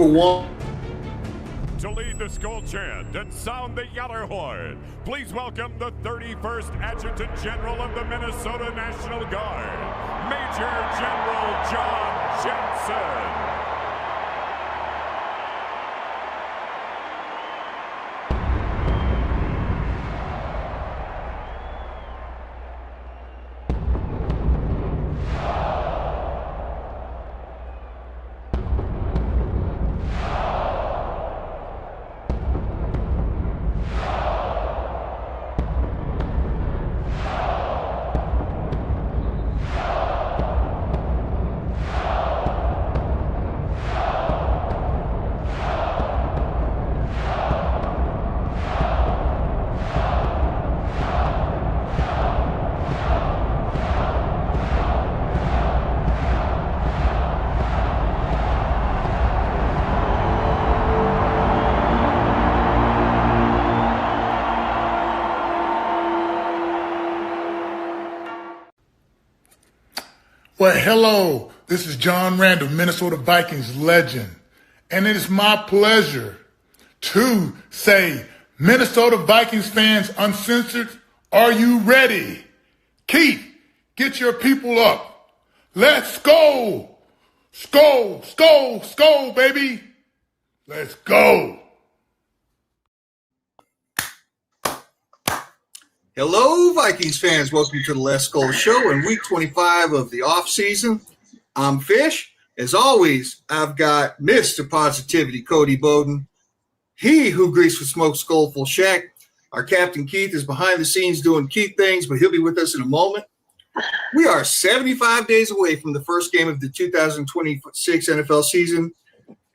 number one. To lead the Skol chant and sound the Gjallarhorn, please welcome the 31st Adjutant General of the Minnesota National Guard, Major General John Jefferson. Well, hello, this is John Randall, Minnesota Vikings legend, and it is my pleasure to say, Minnesota Vikings fans uncensored, are you ready? Keith, get your people up. Let's go. Skol, skol, skol, baby. Let's go. Hello, Vikings fans. Welcome to the Les Skol Show in week 25 of the offseason. I'm Fish. As always, I've got Mr. Positivity, Cody Bowden. He who greased with smoke Skolful Shack. Our Captain Keith is behind the scenes doing Keith things, but he'll be with us in a moment. We are 75 days away from the first game of the 2026 NFL season.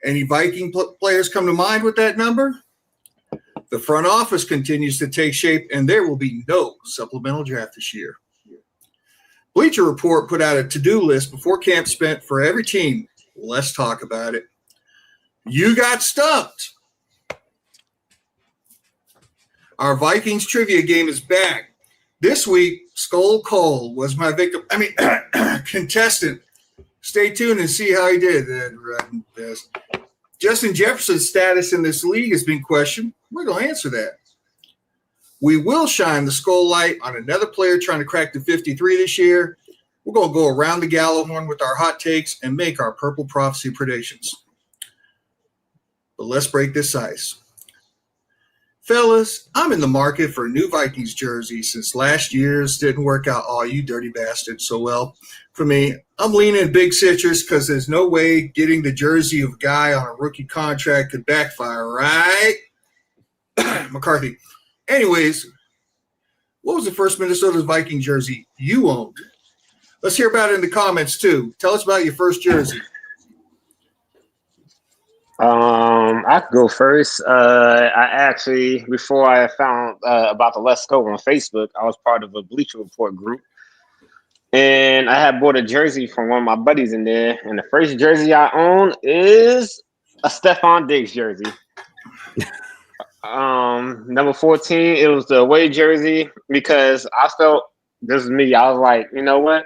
Any Viking players come to mind with that number? The front office continues to take shape, and there will be no supplemental draft this year. Bleacher Report put out a to-do list before camp spent for every team. Let's talk about it. You got stumped. Our Vikings trivia game is back. This week, Skol Cole was my contestant. Stay tuned and see how he did. Justin Jefferson's status in this league has been questioned. We're going to answer that. We will shine the SKOLight on another player trying to crack the 53 this year. We're going to go around the Gjallarhorn with our hot takes and make our purple prophecy predictions. But let's break this ice. Fellas, I'm in the market for a new Vikings jersey since last year's didn't work out. Oh, you dirty bastard. So, well, for me, I'm leaning big citrus because there's no way getting the jersey of a guy on a rookie contract could backfire, right? McCarthy. Anyways, what was the first Minnesota Viking jersey you owned? Let's hear about it in the comments, too. Tell us about your first jersey. I could go first. I actually, before I found about the Let's Go on Facebook, I was part of a Bleacher Report group. And I had bought a jersey from one of my buddies in there. And the first jersey I own is a Stephon Diggs jersey. Number 14, it was the away jersey because I felt, this is me, I was like, you know what?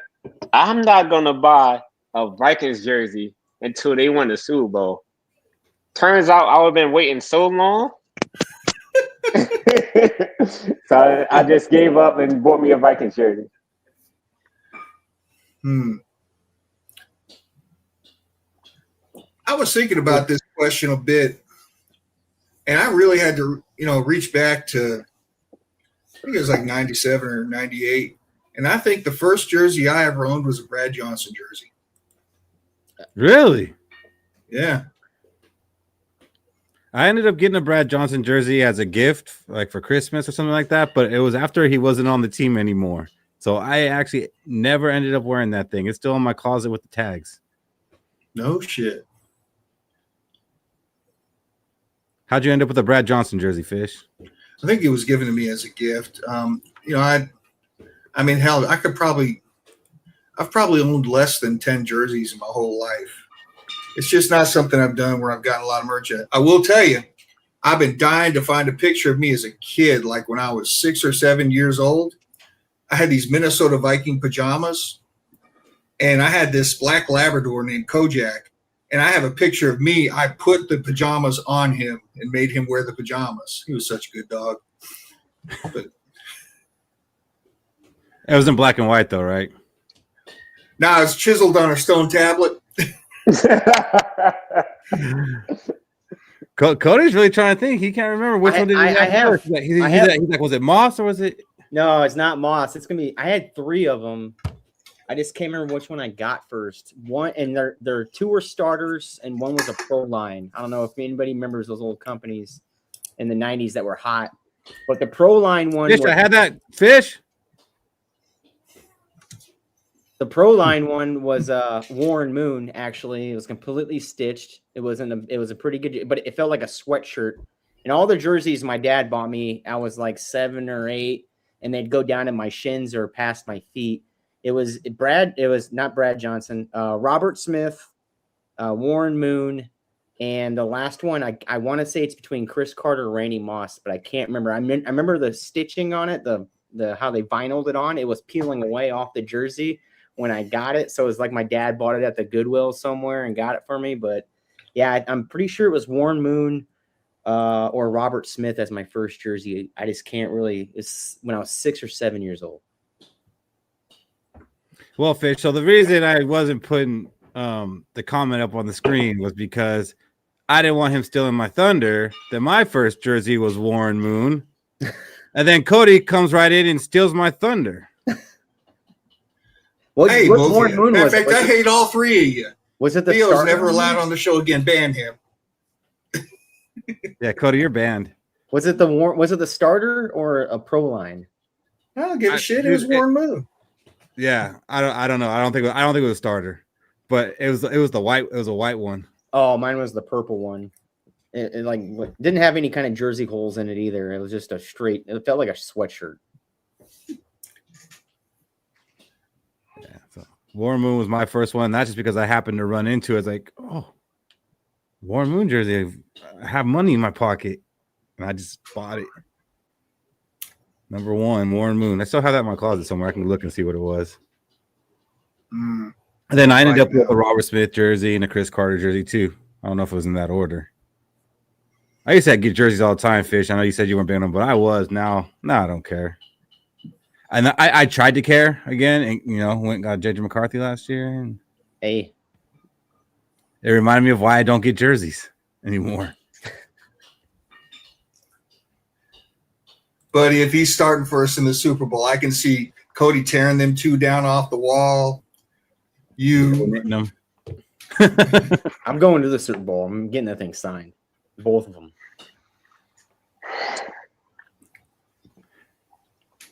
I'm not going to buy a Vikings jersey until they win the Super Bowl. Turns out I would have been waiting so long. So I just gave up and bought me a Vikings jersey. I was thinking about this question a bit, and I really had to, reach back to, I think it was like 97 or 98. And I think the first jersey I ever owned was a Brad Johnson jersey. Really? Yeah. I ended up getting a Brad Johnson jersey as a gift, like for Christmas or something like that, but it was after he wasn't on the team anymore. So I actually never ended up wearing that thing. It's still in my closet with the tags. No shit. How'd you end up with a Brad Johnson jersey, Fish? I think it was given to me as a gift. Hell, I've probably owned less than 10 jerseys in my whole life. It's just not something I've done where I've gotten a lot of merch at. I will tell you, I've been dying to find a picture of me as a kid, like when I was 6 or 7 years old. I had these Minnesota Viking pajamas, and I had this black Labrador named Kojak, And I have a picture of me. I put the pajamas on him and made him wear the pajamas. He was such a good dog. But It was in black and white, though, right? now it's chiseled on a stone tablet. Cody's really trying to think. He can't remember which one did he have first. He's like, was it Moss or was it? No, it's not Moss. It's gonna be. I had 3 of them. I just can't remember which one I got first. One, and there 2 were starters, and one was a pro line. I don't know if anybody remembers those old companies in the '90s that were hot, but the pro line one. Fish, I had that fish. The pro line one was Warren Moon. Actually, it was completely stitched. It was a pretty good, but it felt like a sweatshirt. And all the jerseys my dad bought me, I was like 7 or 8, and they'd go down to my shins or past my feet. It was not Brad Johnson, Robert Smith, Warren Moon, and the last one, I want to say it's between Chris Carter and Randy Moss, but I can't remember. I remember the stitching on it, the how they vinyled it on. It was peeling away off the jersey when I got it. So it was like my dad bought it at the Goodwill somewhere and got it for me. But yeah, I'm pretty sure it was Warren Moon or Robert Smith as my first jersey. I just can't really. It's when I was 6 or 7 years old. Well, Fish, so the reason I wasn't putting the comment up on the screen was because I didn't want him stealing my thunder. That my first jersey was Warren Moon. And then Cody comes right in and steals my thunder. What Warren Moon was? In fact, I hate all 3 of you. Was it the Theo's never allowed on the show again. Ban him. Yeah, Cody, you're banned. Was it the starter or a pro line? I don't give a shit. It was Warren Moon. Yeah, I don't know. I don't think it was a starter, but it was the white. It was a white one. Oh, mine was the purple one. It like didn't have any kind of jersey holes in it either. It was just a straight. It felt like a sweatshirt. Yeah. So Warren Moon was my first one. Not just because I happened to run into it. It's like, oh, Warren Moon jersey. I have money in my pocket, and I just bought it. Number 1, Warren Moon. I still have that in my closet somewhere. I can look and see what it was. And then I ended up with a Robert Smith jersey and a Chris Carter jersey too. I don't know if it was in that order. I used to get jerseys all the time, Fish. I know you said you weren't banning them, but I was. Now I don't care. And I tried to care again, and went and got JJ McCarthy last year. And hey, it reminded me of why I don't get jerseys anymore. Buddy, if he's starting for us in the Super Bowl, I can see Cody tearing them 2 down off the wall. I'm going to the Super Bowl. I'm getting that thing signed. Both of them.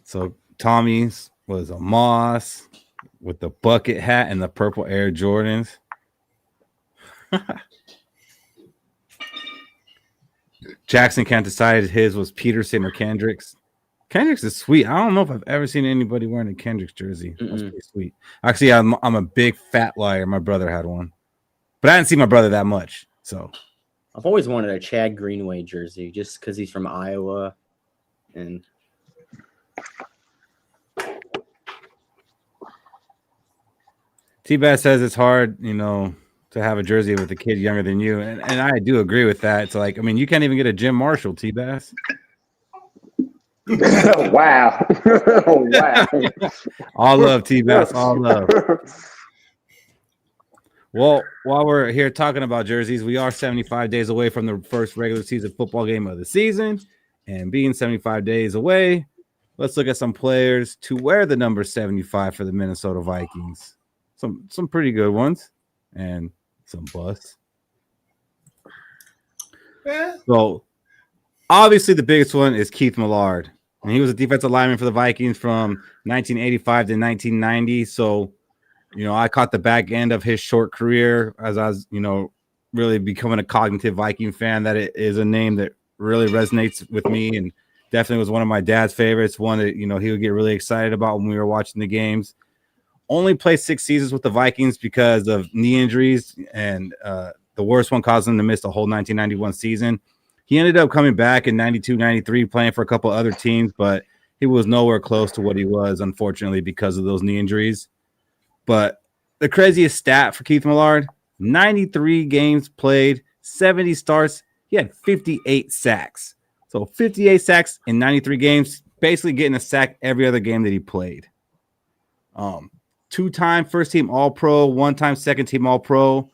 So Tommy's was a Moss with the bucket hat and the purple Air Jordans. Jackson can't decide his was Peterson or Kendricks. Kendricks is sweet. I don't know if I've ever seen anybody wearing a Kendricks jersey. That's pretty sweet. Actually, I'm a big fat liar. My brother had one, but I didn't see my brother that much. So I've always wanted a Chad Greenway jersey just because he's from Iowa. And T-Bass says it's hard, to have a jersey with a kid younger than you. And I do agree with that. It's like, you can't even get a Jim Marshall, T-Bass. Wow. Wow. All love, T-Bass. All love. Well, while we're here talking about jerseys, we are 75 days away from the first regular season football game of the season. And being 75 days away, let's look at some players to wear the number 75 for the Minnesota Vikings. Some pretty good ones and some busts. Yeah. So, obviously, the biggest one is Keith Millard. And he was a defensive lineman for the Vikings from 1985 to 1990. So, I caught the back end of his short career as I was, really becoming a cognitive Viking fan. That it is a name that really resonates with me and definitely was one of my dad's favorites. One that, he would get really excited about when we were watching the games. Only played 6 seasons with the Vikings because of knee injuries, and the worst one caused him to miss the whole 1991 season. He ended up coming back in 92, 93, playing for a couple other teams, but he was nowhere close to what he was, unfortunately, because of those knee injuries. But the craziest stat for Keith Millard, 93 games played, 70 starts. He had 58 sacks. So 58 sacks in 93 games, basically getting a sack every other game that he played. 2-time first-team All-Pro, 1-time second-team All-Pro,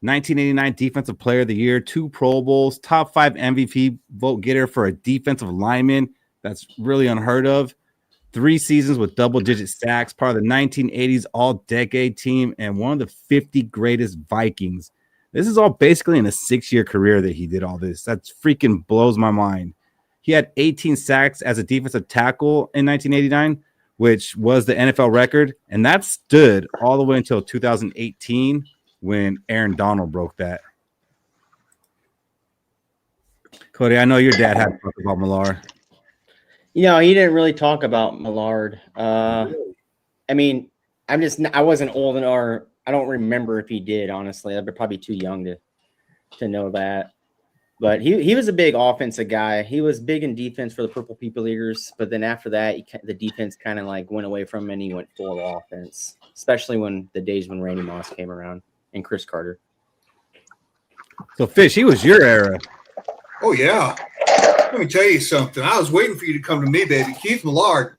1989 Defensive Player of the Year, 2 Pro Bowls, top 5 MVP vote getter for a defensive lineman. That's really unheard of. 3 seasons with double-digit sacks, part of the 1980s All-Decade team, and one of the 50 greatest Vikings. This is all basically in a 6-year career that he did all this. That freaking blows my mind. He had 18 sacks as a defensive tackle in 1989, which was the NFL record, and that stood all the way until 2018 when Aaron Donald broke that. Cody, I know your dad had talked about Millard. You know, he didn't really talk about Millard. I mean, I wasn't old enough, or I don't remember if he did, honestly. I'd be probably too young to know that. But he was a big offensive guy. He was big in defense for the Purple People Eaters, but then after that, the defense kind of like went away from him and he went full offense, especially when the days when Randy Moss came around and Chris Carter. So, Fish, he was your era. Oh, yeah. Let me tell you something. I was waiting for you to come to me, baby. Keith Millard.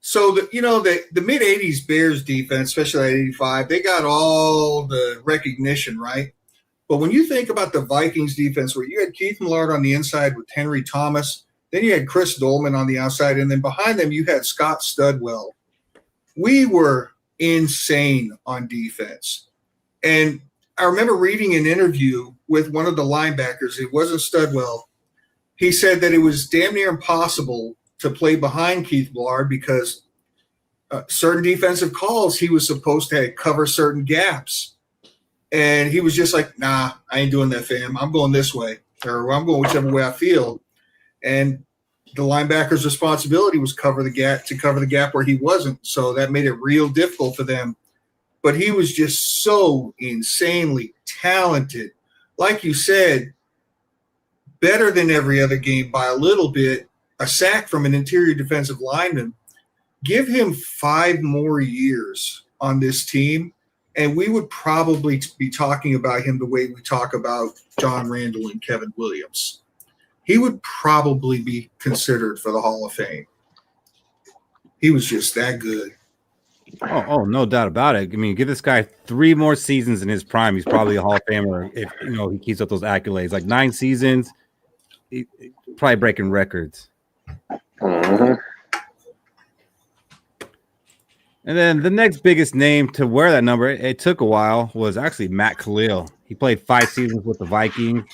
So, the mid-'80s Bears defense, especially at 85, they got all the recognition, right? But when you think about the Vikings defense, where you had Keith Millard on the inside with Henry Thomas, then you had Chris Dolman on the outside, and then behind them you had Scott Studwell. We were insane on defense. And I remember reading an interview with one of the linebackers. It wasn't Studwell. He said that it was damn near impossible to play behind Keith Millard because certain defensive calls, he was supposed to cover certain gaps. And he was just like, nah, I ain't doing that, fam. I'm going this way, or I'm going whichever way I feel. And the linebacker's responsibility was cover the gap where he wasn't. So that made it real difficult for them. But he was just so insanely talented. Like you said, better than every other game by a little bit, a sack from an interior defensive lineman. Give him 5 more years on this team, and we would probably be talking about him the way we talk about John Randall and Kevin Williams. He would probably be considered for the Hall of Fame. He was just that good. Oh, no doubt about it. I mean, give this guy 3 more seasons in his prime. He's probably a Hall of Famer if he keeps up those accolades. Like 9 seasons, probably breaking records. Mm-hmm. And then the next biggest name to wear that number, it took a while, was actually Matt Khalil. He played 5 seasons with the Vikings.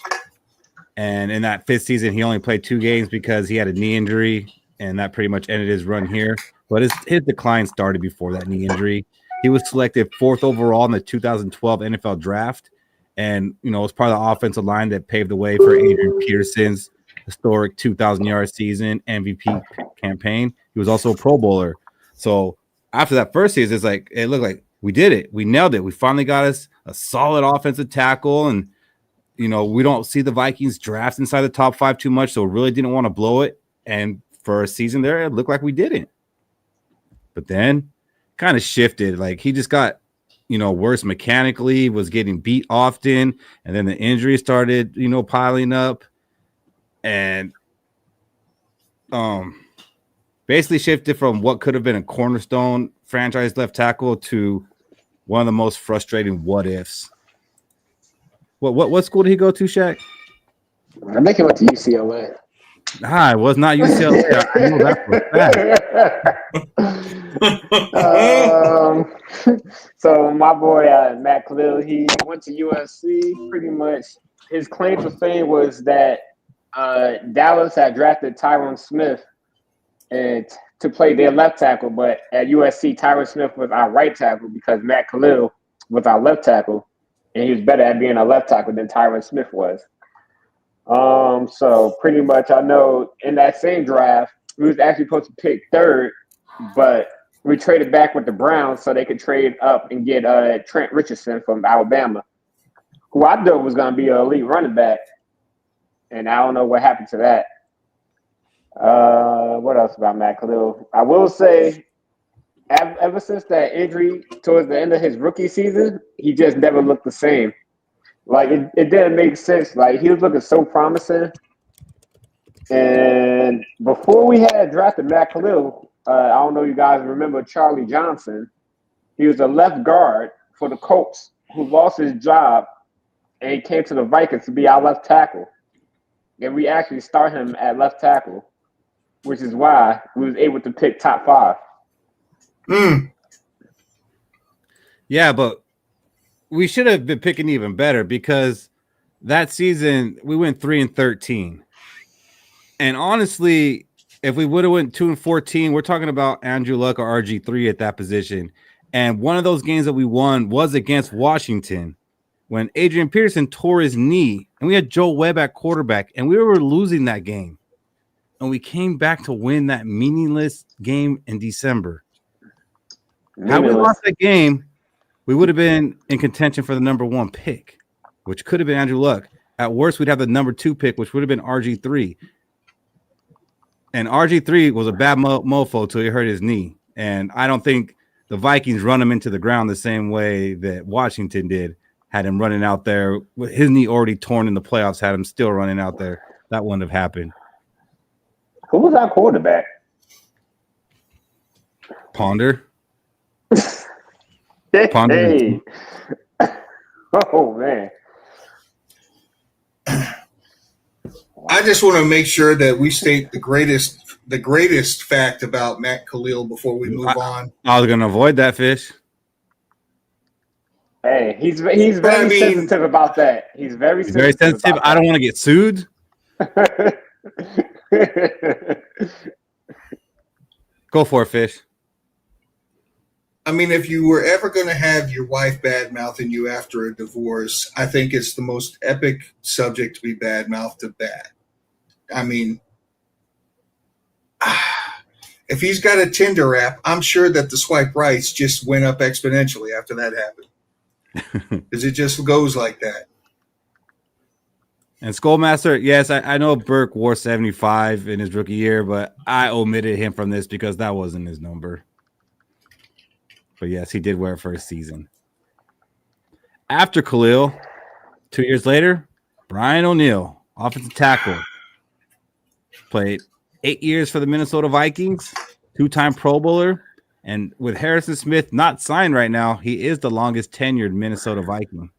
And in that 5th season, he only played 2 games because he had a knee injury, and that pretty much ended his run here. But his decline started before that knee injury. He was selected 4th overall in the 2012 NFL draft. And, it was part of the offensive line that paved the way for Adrian Peterson's historic 2,000-yard season MVP campaign. He was also a Pro Bowler. So after that first season, it looked like we did it. We nailed it. We finally got us a solid offensive tackle. And, we don't see the Vikings draft inside the top 5 too much, so really didn't want to blow it. And for a season there, it looked like we didn't. But then kind of shifted. Like he just got, worse mechanically, was getting beat often. And then the injuries started, piling up. And basically shifted from what could have been a cornerstone franchise left tackle to one of the most frustrating what ifs. What school did he go to, Shaq? I think he went to UCLA. Nah, it was not UCLA. I know that for a fact. So my boy Matt Khalil, he went to USC. Pretty much, his claim to fame was that Dallas had drafted Tyron Smith and to play their left tackle, but at USC, Tyron Smith was our right tackle because Matt Khalil was our left tackle, and he was better at being a left tackle than Tyron Smith was. So pretty much, I know in that same draft, we was actually supposed to pick 3rd, but we traded back with the Browns so they could trade up and get Trent Richardson from Alabama, who I thought was going to be an elite running back, and I don't know what happened to that. What else about Matt Khalil? I will say ever since that injury towards the end of his rookie season, he just never looked the same. Like it didn't make sense. Like he was looking so promising. And before we had drafted Matt Khalil, I don't know if you guys remember Charlie Johnson. He was a left guard for the Colts who lost his job and he came to the Vikings to be our left tackle. And we actually start him at left tackle, which is why we was able to pick top 5. Yeah, but we should have been picking even better because that season we went 3-13. And honestly, if we would have went 2-14, we're talking about Andrew Luck or RG3 at that position. And one of those games that we won was against Washington when Adrian Peterson tore his knee and we had Joe Webb at quarterback and we were losing that game. And we came back to win that meaningless game in December. Had we lost that game, we would have been in contention for the number 1 pick, which could have been Andrew Luck. At worst, we'd have the number 2 pick, which would have been RG3. And RG3 was a bad mofo till he hurt his knee. And I don't think the Vikings run him into the ground the same way that Washington did. Had him running out there with his knee already torn in the playoffs, had him still running out there. That wouldn't have happened. Who was our quarterback? Ponder. Hey. Oh, man. I just want to make sure that we state the greatest fact about Matt Khalil before we move on. I was going to avoid that, Fish. Hey, he's very sensitive about that. He's very sensitive. I don't want to get sued. Go for it, Fish. I mean, if you were ever going to have your wife bad-mouthing you after a divorce, I think it's the most epic subject to be bad-mouthed to bad. I mean, if he's got a Tinder app, I'm sure that the swipe rights just went up exponentially after that happened. Because it just goes like that. And Skullmaster, yes, I know Burke wore 75 in his rookie year, but I omitted him from this because that wasn't his number. But yes, he did wear it for his season. After Khalil, 2 years later, Brian O'Neill, offensive tackle. Played 8 years for the Minnesota Vikings, 2-time Pro Bowler. And with Harrison Smith not signed right now, he is the longest tenured Minnesota Viking.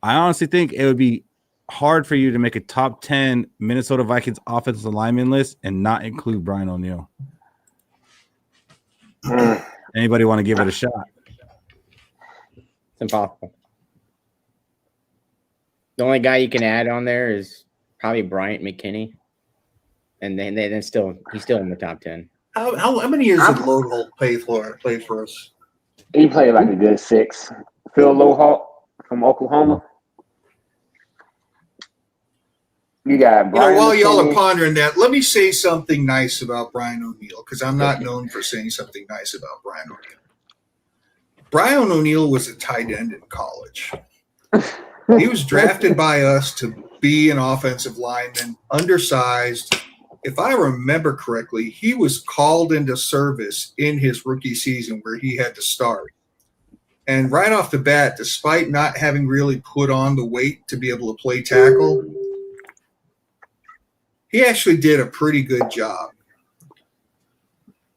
I honestly think it would be hard for you to make a top 10 Minnesota Vikings offensive lineman list and not include Brian O'Neill. Anybody want to give it a shot? It's impossible. The only guy you can add on there is probably Bryant McKinney, and then he's still in the top 10. How many years did Lowholt play for us? He played like a good 6. Phil Lowholt from Oklahoma. You got Brian. While y'all are pondering that, let me say something nice about Brian O'Neill because I'm not known for saying something nice about Brian O'Neill. Brian O'Neill was a tight end in college. He was drafted by us to be an offensive lineman, undersized. If I remember correctly, he was called into service in his rookie season where he had to start. And right off the bat, despite not having really put on the weight to be able to play tackle, he actually did a pretty good job.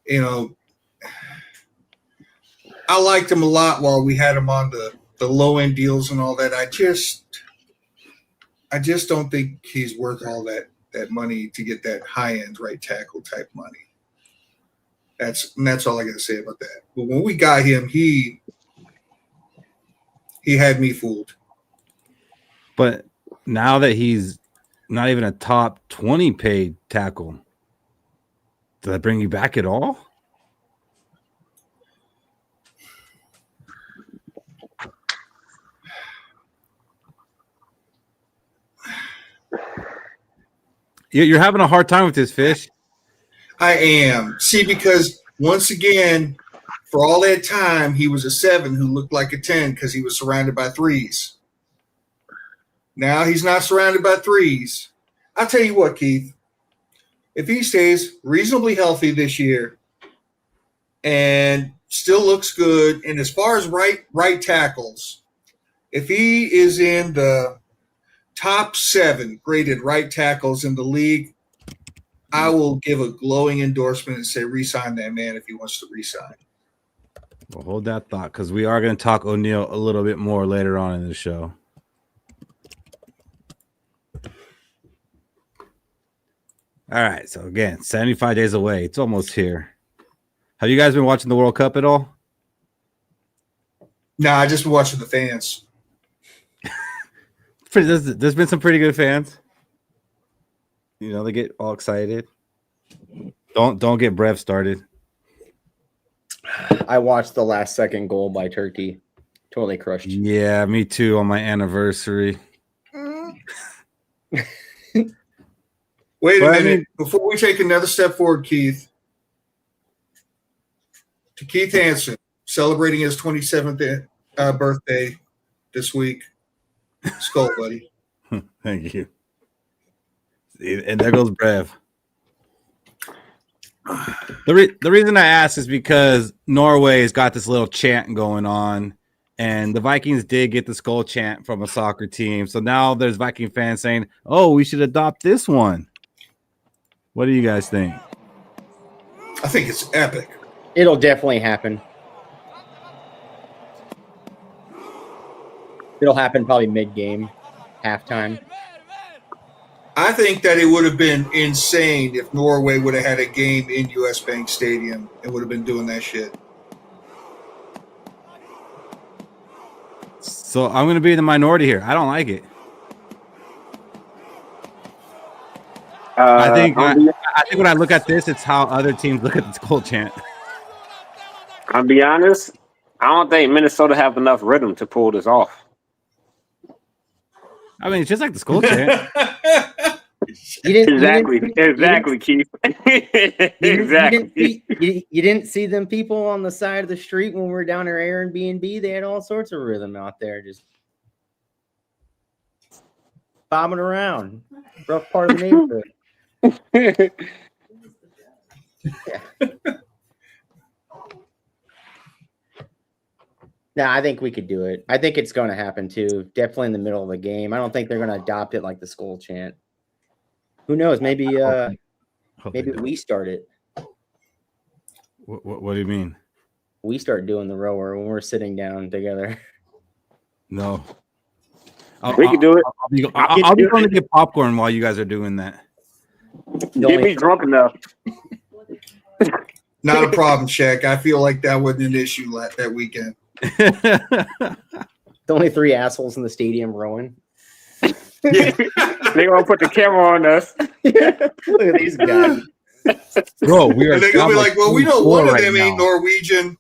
You know, I liked him a lot while we had him on the low-end deals and all that. I just don't think he's worth all that money to get that high-end right tackle type money. That's all I got to say about that. But when we got him, he had me fooled. But now that he's not even a top 20 paid tackle, does that bring you back at all? You're having a hard time with this, Fish. I am. See, because once again, for all that time, he was a 7 who looked like a 10 because he was surrounded by 3s. Now he's not surrounded by 3s. I'll tell you what, Keith. If he stays reasonably healthy this year, and still looks good. And as far as right tackles, if he is in the top 7 graded right tackles in the league, I will give a glowing endorsement and say re-sign that man if he wants to re-sign. Well, hold that thought because we are going to talk O'Neal a little bit more later on in the show. All right. So, again, 75 days away. It's almost here. Have you guys been watching the World Cup at all? No, I just been watching the fans. There's been some pretty good fans. You know, they get all excited. Don't get Brev started. I watched the last second goal by Turkey. Totally crushed. Yeah, me too on my anniversary. Wait a minute. Before we take another step forward, Keith, to Keith Hansen, celebrating his 27th birthday this week. Skol, buddy. Thank you. And there goes Brev. The reason I asked is because Norway's got this little chant going on, and the Vikings did get the Skol chant from a soccer team. So now there's Viking fans saying, "Oh, we should adopt this one." What do you guys think? I think it's epic. It'll definitely happen. It'll happen probably mid-game, halftime. I think that it would have been insane if Norway would have had a game in US Bank Stadium and would have been doing that shit. So I'm going to be in the minority here. I don't like it. I think when I look at this, it's how other teams look at the Skol chant. I'll be honest. I don't think Minnesota have enough rhythm to pull this off. I mean, it's just like the Skol chant. Exactly, Keith. Exactly. You didn't see them people on the side of the street when we were down at Airbnb. They had all sorts of rhythm out there, just bobbing around. Rough part of the neighborhood. Yeah. No, I think we could do it. I think it's going to happen too. Definitely in the middle of the game. I don't think they're going to adopt it like the Skol chant. Who knows? Maybe we start it. What do you mean? We start doing the rower when we're sitting down together. No. We can do it. I'll be going to get popcorn while you guys are doing that. Get me drunk enough. Not a problem, Shaq. I feel like that wasn't an issue that weekend. The only 3 assholes in the stadium rowing. They gonna put the camera on us. Look at these guys. Bro, we are. And they're gonna be like, "Well, we know one of them ain't Norwegian."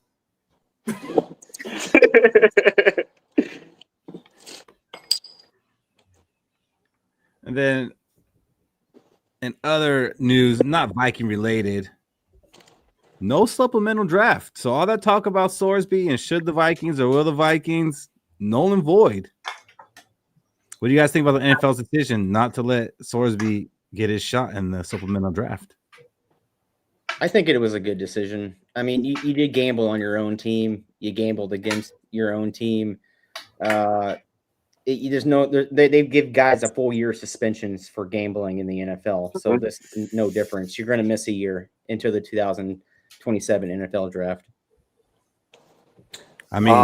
And then, in other news, not Viking related, no supplemental draft. So all that talk about Sorsby and should the Vikings or will the Vikings, null and void. What do you guys think about the NFL's decision not to let Sorsby get his shot in the supplemental draft? I think it was a good decision. I mean, you did gamble on your own team. You gambled against your own team. They give guys a full year suspensions for gambling in the NFL. So this is no difference. You're going to miss a year into the 2027 NFL draft. I mean,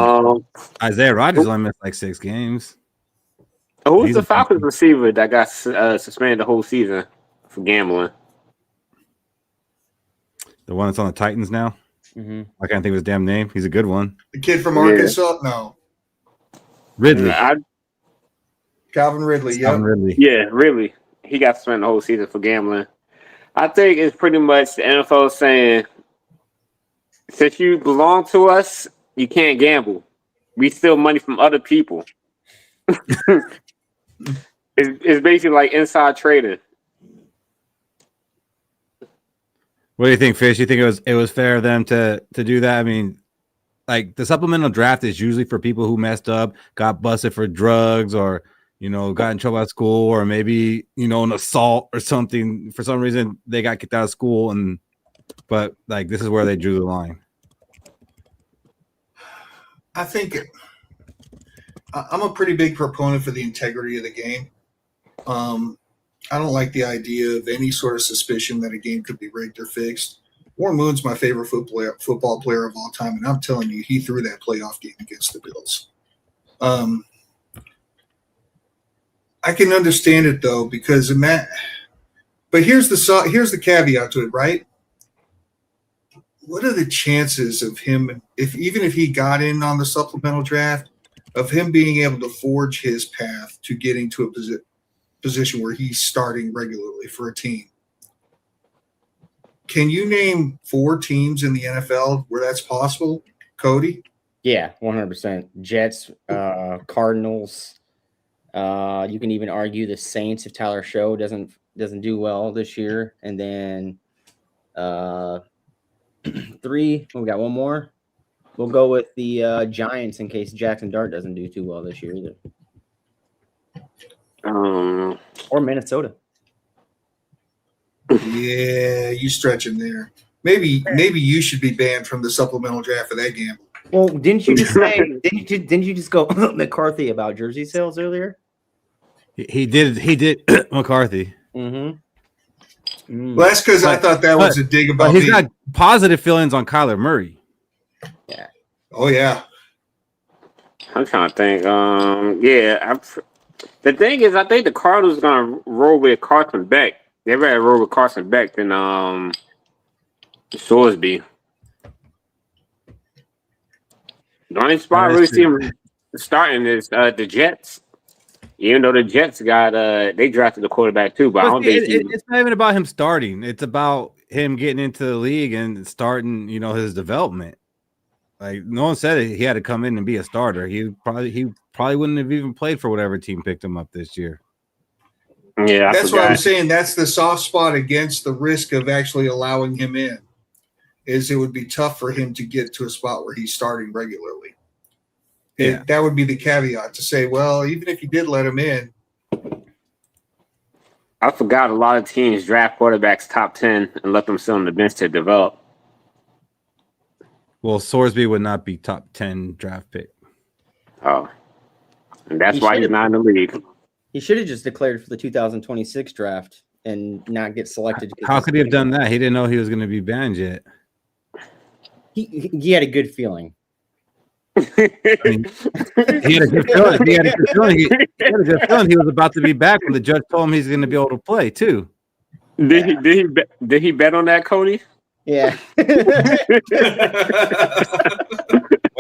Isaiah Rodgers only missed like 6 games. Who's the Falcons receiver that got suspended the whole season for gambling? The one that's on the Titans now? Mm-hmm. I can't think of his damn name. He's a good one. The kid from Arkansas? No. Ridley. Calvin Ridley. Yeah. Ridley. Yeah, really. He got suspended the whole season for gambling. I think it's pretty much the NFL saying, since you belong to us, you can't gamble. We steal money from other people. It's basically like inside trading. What do you think, Fish? You think it was fair of them to do that? I mean, like the supplemental draft is usually for people who messed up, got busted for drugs, or got in trouble at school, or maybe an assault or something. For some reason, they got kicked out of school, but like this is where they drew the line. I think I'm a pretty big proponent for the integrity of the game. I don't like the idea of any sort of suspicion that a game could be rigged or fixed. Warren Moon's my favorite football player of all time, and I'm telling you, he threw that playoff game against the Bills. I can understand it though, because but here's the caveat to it, right? What are the chances of him, even if he got in on the supplemental draft, of him being able to forge his path to getting to a position where he's starting regularly for a team? Can you name 4 teams in the NFL where that's possible, Cody? Yeah, 100%. Jets, Cardinals. You can even argue the Saints if Tyler Show doesn't do well this year. And then 3, we got one more. We'll go with the Giants in case Jackson Dart doesn't do too well this year either. Or Minnesota. Yeah, you stretching there. Maybe you should be banned from the supplemental draft for that gamble. Well, didn't you just say? didn't you just go McCarthy about jersey sales earlier? He did McCarthy. Mm-hmm. Well, that's because I thought that was a dig about But he's me. got positive feelings on Kyler Murray. Yeah. Oh yeah. I'm trying to think. The thing is, I think the Cardinals are gonna roll with Carson Beck. They rather roll with Carson Beck than Sorsby. The only spot I really see him starting is the Jets. Even though the Jets got they drafted the quarterback too, but I don't think it's not even about him starting. It's about him getting into the league and starting, his development. Like no one said he had to come in and be a starter. He probably wouldn't have even played for whatever team picked him up this year. Yeah, that's what I'm saying. That's the soft spot against the risk of actually allowing him in. Is it would be tough for him to get to a spot where he's starting regularly. Yeah. That would be the caveat to say, well, even if you did let him in. I forgot a lot of teams draft quarterbacks top 10 and let them sit on the bench to develop. Well, Sorsby would not be top 10 draft pick. Oh. And that's why he's not in the league. He should have just declared for the 2026 draft and not get selected. How could he have done that? He didn't know he was going to be banned yet. He had a good feeling. He had a good feeling. He had a good feeling he was about to be back when the judge told him he's going to be able to play too. Did he bet on that, Cody? Yeah. Well,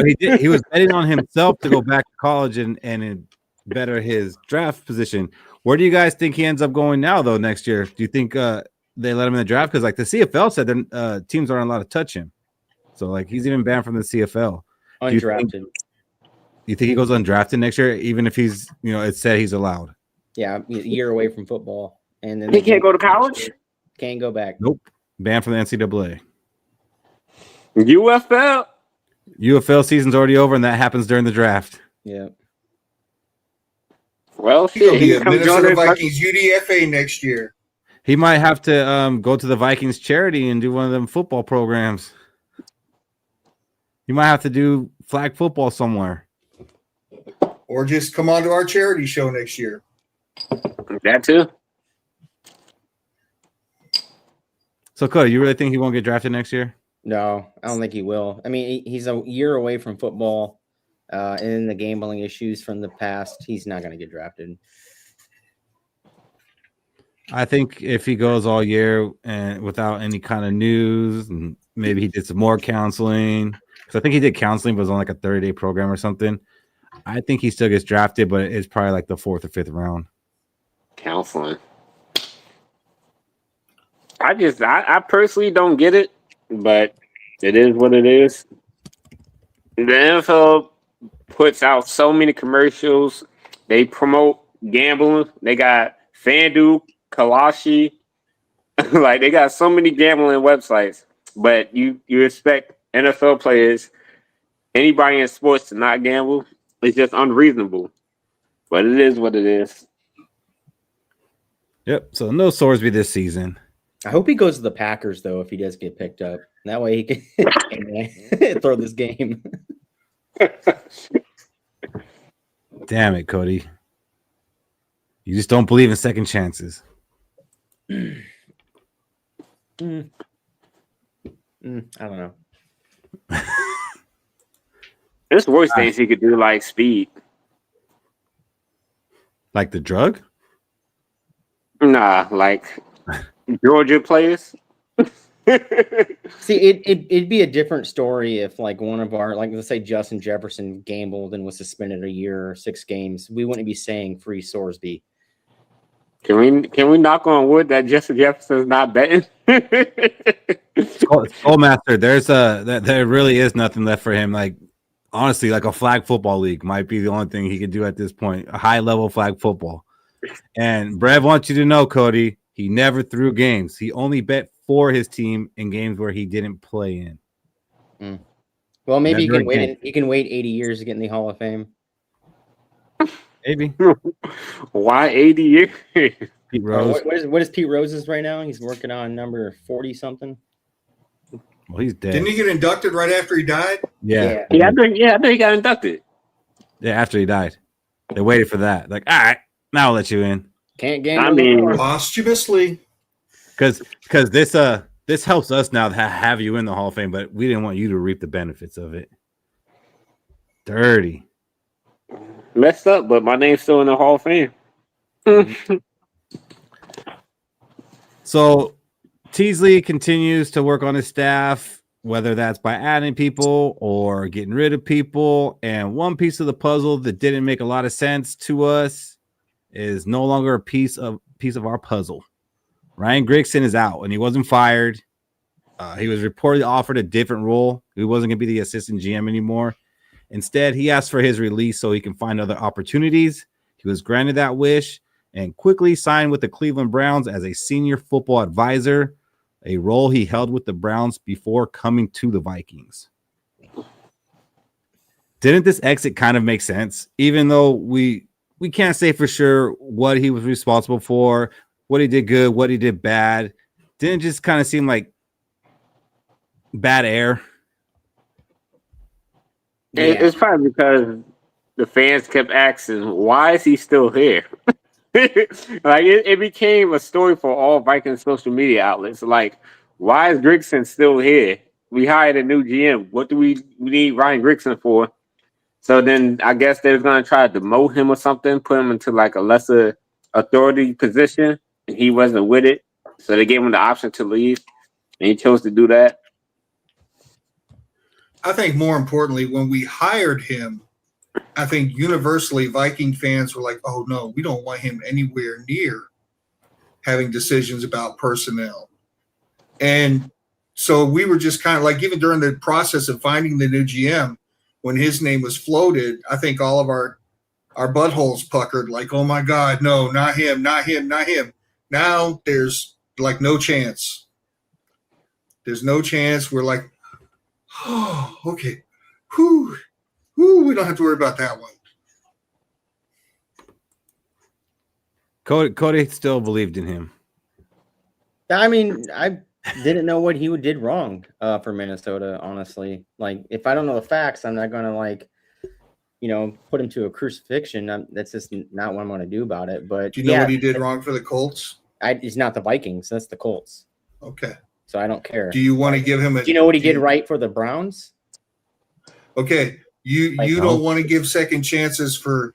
he did. He was betting on himself to go back to college and better his draft position. Where do you guys think he ends up going now, though, next year? Do you think they let him in the draft? Because, the CFL said that teams aren't allowed to touch him. So, he's even banned from the CFL. Undrafted. You think he goes undrafted next year, even if he's, it said he's allowed? Yeah, a year away from football. And then he can't go to college? Can't go back. Nope. Banned from the NCAA. UFL season's already over, and that happens during the draft. Yeah. Well, he'll be a Minnesota Vikings UDFA next year. He might have to go to the Vikings charity and do one of them football programs. You might have to do flag football somewhere. Or just come on to our charity show next year. That too. So, Cody, you really think he won't get drafted next year? No, I don't think he will. I mean, he's a year away from football, and the gambling issues from the past. He's not going to get drafted. I think if he goes all year and without any kind of news, and maybe he did some more counseling, because I think he did counseling, but it was on a 30-day program or something. I think he still gets drafted, but it's probably the 4th or 5th round. Counseling. I personally don't get it, but it is what it is. The NFL puts out so many commercials. They promote gambling. They got FanDuel, Kalashi. They got so many gambling websites. But you expect NFL players, anybody in sports to not gamble. It's just unreasonable. But it is what it is. Yep. So no Sorsby this season. I hope he goes to the Packers, though, if he does get picked up. That way he can throw this game. Damn it, Cody. You just don't believe in second chances. I don't know. There's worse things he could do, like speed. Like the drug? Nah, like Georgia players. See, it'd be a different story if like one of our, like, let's say Justin Jefferson gambled and was suspended a year or 6 games. We wouldn't be saying free Sorsby. Can we knock on wood that Justin Jefferson's not betting? Skullmaster, there really is nothing left for him. Like, honestly, like a flag football league might be the only thing he could do at this point. A high level flag football. And Brev wants you to know, Cody, he never threw games. He only bet for his team in games where he didn't play in. Well, maybe Never you can wait. again. You can wait 80 years to get in the Hall of Fame. Maybe. Why 80 years? Pete Rose. What is Pete Rose's right now? He's working on number 40 something. Well, he's dead. Didn't he get inducted right after he died? Yeah. I think he got inducted. Yeah, after he died. They waited for that. Like, all right, now I'll let you in. Can't gamble. I mean, anymore. Posthumously. Because this helps us now to have you in the Hall of Fame, but we didn't want you to reap the benefits of it. Dirty. Messed up, but my name's still in the Hall of Fame. So Teasley continues to work on his staff, whether that's by adding people or getting rid of people. And one piece of the puzzle that didn't make a lot of sense to us is no longer a piece of our puzzle. Ryan Grigson is out, and he wasn't fired. He was reportedly offered a different role. He wasn't going to be the assistant GM anymore. Instead, he asked for his release so he can find other opportunities. He was granted that wish and quickly signed with the Cleveland Browns as a senior football advisor, a role he held with the Browns before coming to the Vikings. Didn't this exit kind of make sense? Even though we can't say for sure what he was responsible for, what he did good, what he did bad. Didn't it just kind of seem like bad air? It's probably because the fans kept asking, why is he still here? Like it became a story for all Vikings social media outlets. Like, why is Grigson still here? We hired a new GM. What do we need Ryan Grigson for? So then I guess they're going to try to demote him or something, put him into like a lesser authority position. And he wasn't with it. So they gave him the option to leave. And he chose to do that. I think more importantly, when we hired him, I think universally Viking fans were like, oh, no, we don't want him anywhere near having decisions about personnel. And so we were just kind of like, even during the process of finding the new GM, when his name was floated, I think all of our buttholes puckered like, oh, my God, no, not him, not him, not him. Now there's like no chance. There's no chance. We're like, oh, okay. Whew. We don't have to worry about that one. Cody still believed in him. I mean, I didn't know what he did wrong for Minnesota, honestly. Like, if I don't know the facts, I'm not going to, like, put him to a crucifixion. That's just not what I'm going to do about it. But Do you know what he did wrong for the Colts? It's not the Vikings. That's the Colts. Okay. So I don't care. Do you want to give him a? Do you know what he did right for the Browns? Okay. You don't want to give second chances for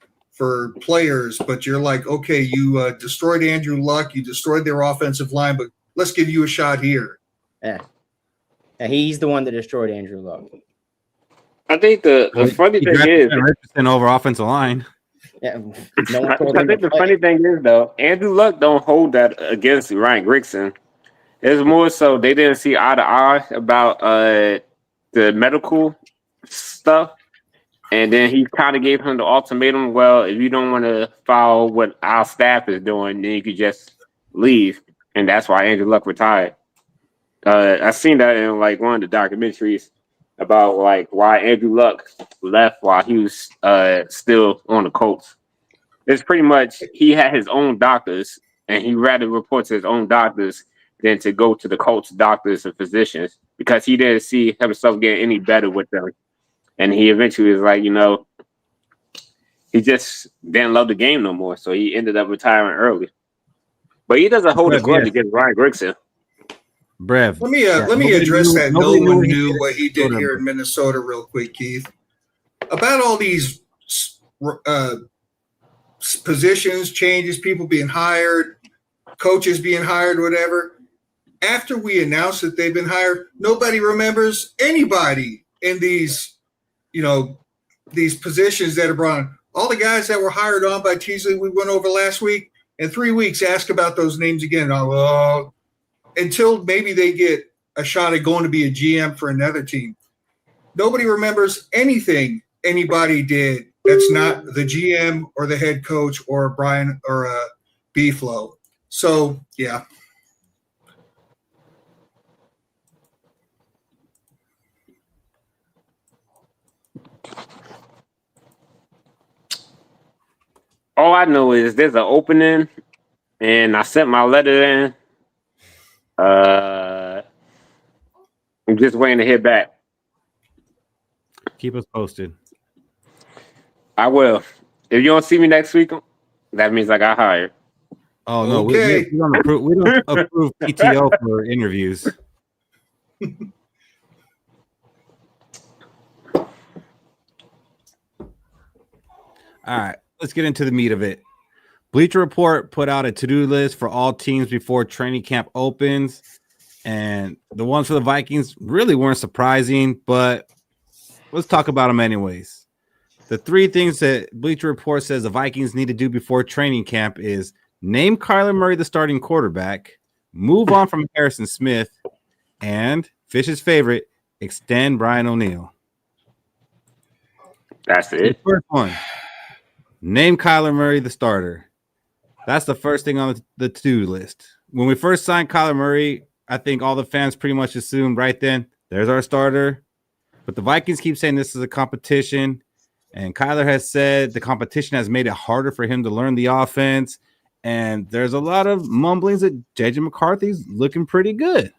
players, but you're like, okay, you destroyed Andrew Luck, you destroyed their offensive line, but let's give you a shot here. Yeah. And he's the one that destroyed Andrew Luck. I think the funny thing is Richardson over offensive line. Yeah. No one told I him think to the play. funny thing is though, Andrew Luck don't hold that against Ryan Grigson. It's more so they didn't see eye to eye about the medical stuff. And then he kind of gave him the ultimatum, well, if you don't want to follow what our staff is doing, then you could just leave. And that's why Andrew Luck retired. I seen that in like one of the documentaries about like why Andrew Luck left while he was still on the Colts. It's pretty much he had his own doctors and he rather report to his own doctors than to go to the Colts doctors and physicians because he didn't see himself getting any better with them. And he eventually was like, he just didn't love the game no more. So he ended up retiring early. But he doesn't hold a grudge against Ryan Grigson. Brev. Let me address that. No one knew what he did Minnesota. here in Minnesota real quick, Keith. About all these positions, changes, people being hired, coaches being hired, whatever. After we announce that they've been hired, nobody remembers anybody in these, these positions that are brought on. All the guys that were hired on by Teasley we went over last week, in 3 weeks, ask about those names again. Until maybe they get a shot at going to be a GM for another team. Nobody remembers anything anybody did that's not the GM or the head coach or Brian or B-Flow. So, yeah. All I know is there's an opening, and I sent my letter in. I'm just waiting to hear back. Keep us posted. I will. If you don't see me next week, that means I got hired. Oh no, okay. we don't approve PTO for interviews. All right, let's get into the meat of it. Bleacher Report put out a to-do list for all teams before training camp opens, and the ones for the Vikings really weren't surprising, but let's talk about them anyways. The 3 things that Bleacher Report says the Vikings need to do before training camp is name Kyler Murray the starting quarterback, move on from Harrison Smith, and Fish's favorite, extend Brian O'Neill. That's it. The first one, name Kyler Murray the starter. That's the first thing on the to-do list. When we first signed Kyler Murray, I think all the fans pretty much assumed right then, there's our starter. But the Vikings keep saying this is a competition. And Kyler has said the competition has made it harder for him to learn the offense. And there's a lot of mumblings that JJ McCarthy's looking pretty good.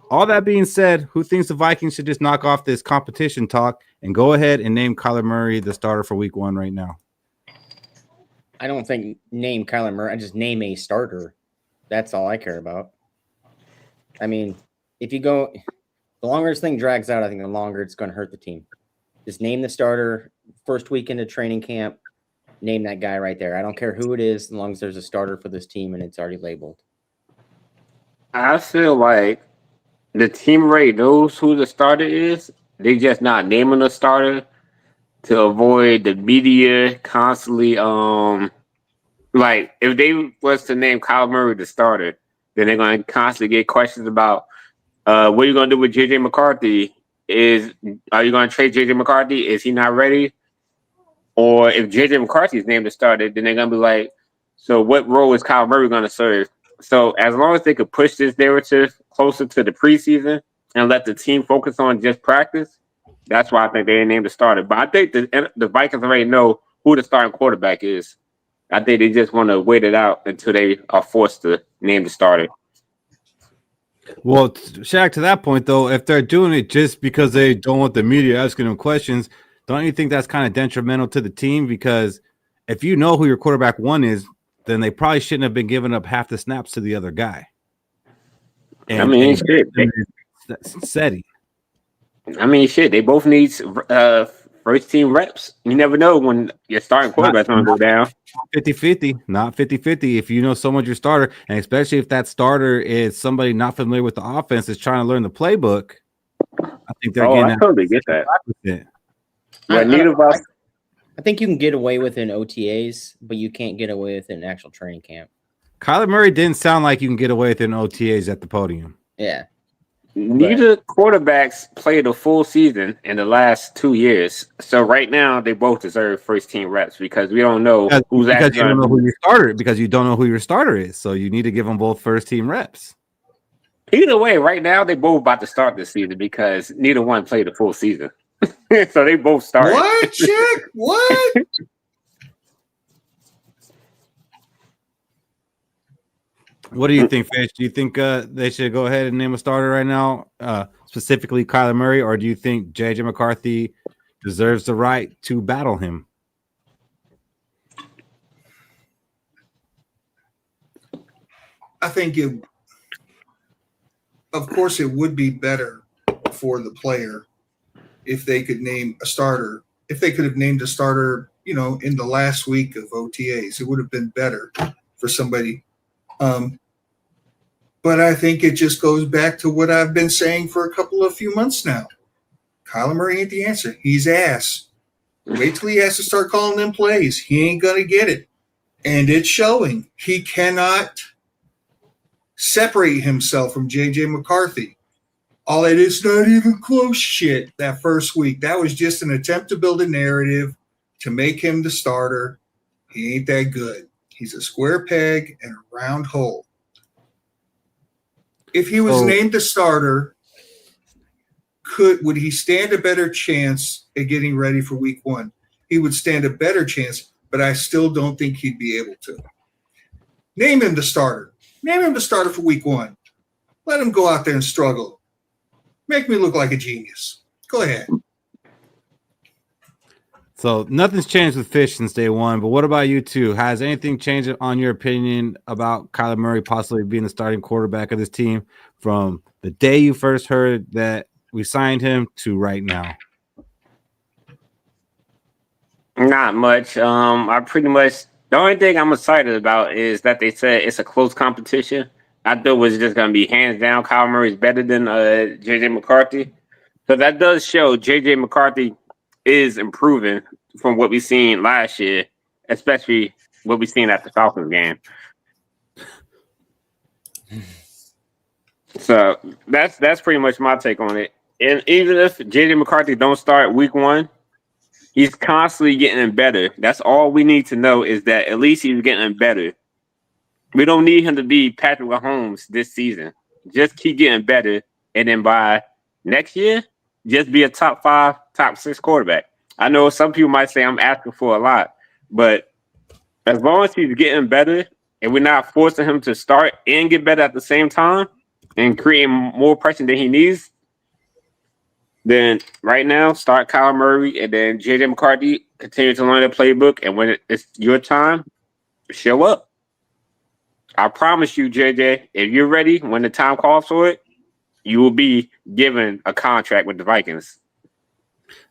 All that being said, who thinks the Vikings should just knock off this competition talk and go ahead and name Kyler Murray the starter for week 1 right now? I don't think name Kyler Murray. I just name a starter. That's all I care about. I mean, if you go, the longer this thing drags out, I think the longer it's going to hurt the team. Just name the starter first week into training camp. Name that guy right there. I don't care who it is, as long as there's a starter for this team and it's already labeled. I feel like the team already knows who the starter is. They just not naming the starter to avoid the media constantly. Like if they was to name Kyler Murray the starter, then they're going to constantly get questions about what are you going to do with JJ McCarthy? Are you going to trade JJ McCarthy? Is he not ready? Or if JJ McCarthy is named the starter, then they're going to be like, so what role is Kyler Murray going to serve? So as long as they could push this narrative closer to the preseason and let the team focus on just practice, that's why I think they named the starter. But I think the Vikings already know who the starting quarterback is. I think they just want to wait it out until they are forced to name the starter. Well, Shaq, to that point, though, if they're doing it just because they don't want the media asking them questions, don't you think that's kind of detrimental to the team? Because if you know who your quarterback 1 is, then they probably shouldn't have been giving up half the snaps to the other guy. And, I mean, shit. Shit. They both need first team reps. You never know when your starting quarterback's going to go down. 50-50, not 50-50. If you know someone's your starter, and especially if that starter is somebody not familiar with the offense, is trying to learn the playbook, I think they're getting. I totally get that. But I think you can get away with it in OTAs, but you can't get away with it in actual training camp. Kyler Murray didn't sound like you can get away with it in OTAs at the podium. Yeah. Neither quarterbacks played a full season in the last 2 years. So right now they both deserve first team reps because we don't know who's actually you don't know who your starter because you don't know who your starter is. So you need to give them both first team reps. Either way, right now they both about to start this season because neither one played a full season. So they both started. What, Chick? What? What do you think, Fish? Do you think they should go ahead and name a starter right now, specifically Kyler Murray, or do you think J.J. McCarthy deserves the right to battle him? I think of course, it would be better for the player if they could name a starter. If they could have named a starter, in the last week of OTAs, it would have been better for somebody. But I think it just goes back to what I've been saying for a few months now. Kyler Murray ain't the answer. He's ass. Wait till he has to start calling them plays. He ain't going to get it. And it's showing. He cannot separate himself from J.J. McCarthy. All that is not even close shit that first week. That was just an attempt to build a narrative to make him the starter. He ain't that good. He's a square peg and a round hole. If he was named the starter, would he stand a better chance at getting ready for week 1? He would stand a better chance, but I still don't think he'd be able to. Name him the starter. Name him the starter for week 1. Let him go out there and struggle. Make me look like a genius. Go ahead. So nothing's changed with Fish since day one, but what about you two? Has anything changed on your opinion about Kyler Murray possibly being the starting quarterback of this team from the day you first heard that we signed him to right now? Not much. I pretty much the only thing I'm excited about is that they said it's a close competition. I thought it was just going to be hands down. Kyler Murray is better than J.J. McCarthy. So that does show J.J. McCarthy is improving from what we've seen last year, especially what we've seen at the Falcons game. So that's pretty much my take on it. And even if J.J. McCarthy don't start week 1, he's constantly getting better. That's all we need to know is that at least he's getting better. We don't need him to be Patrick Mahomes this season. Just keep getting better, and then by next year, just be a top 5, top 6 quarterback. I know some people might say I'm asking for a lot, but as long as he's getting better and we're not forcing him to start and get better at the same time and creating more pressure than he needs, then right now, start Kyler Murray and then J.J. McCarthy, continue to learn the playbook, and when it's your time, show up. I promise you, JJ, if you're ready when the time calls for it, you will be given a contract with the Vikings.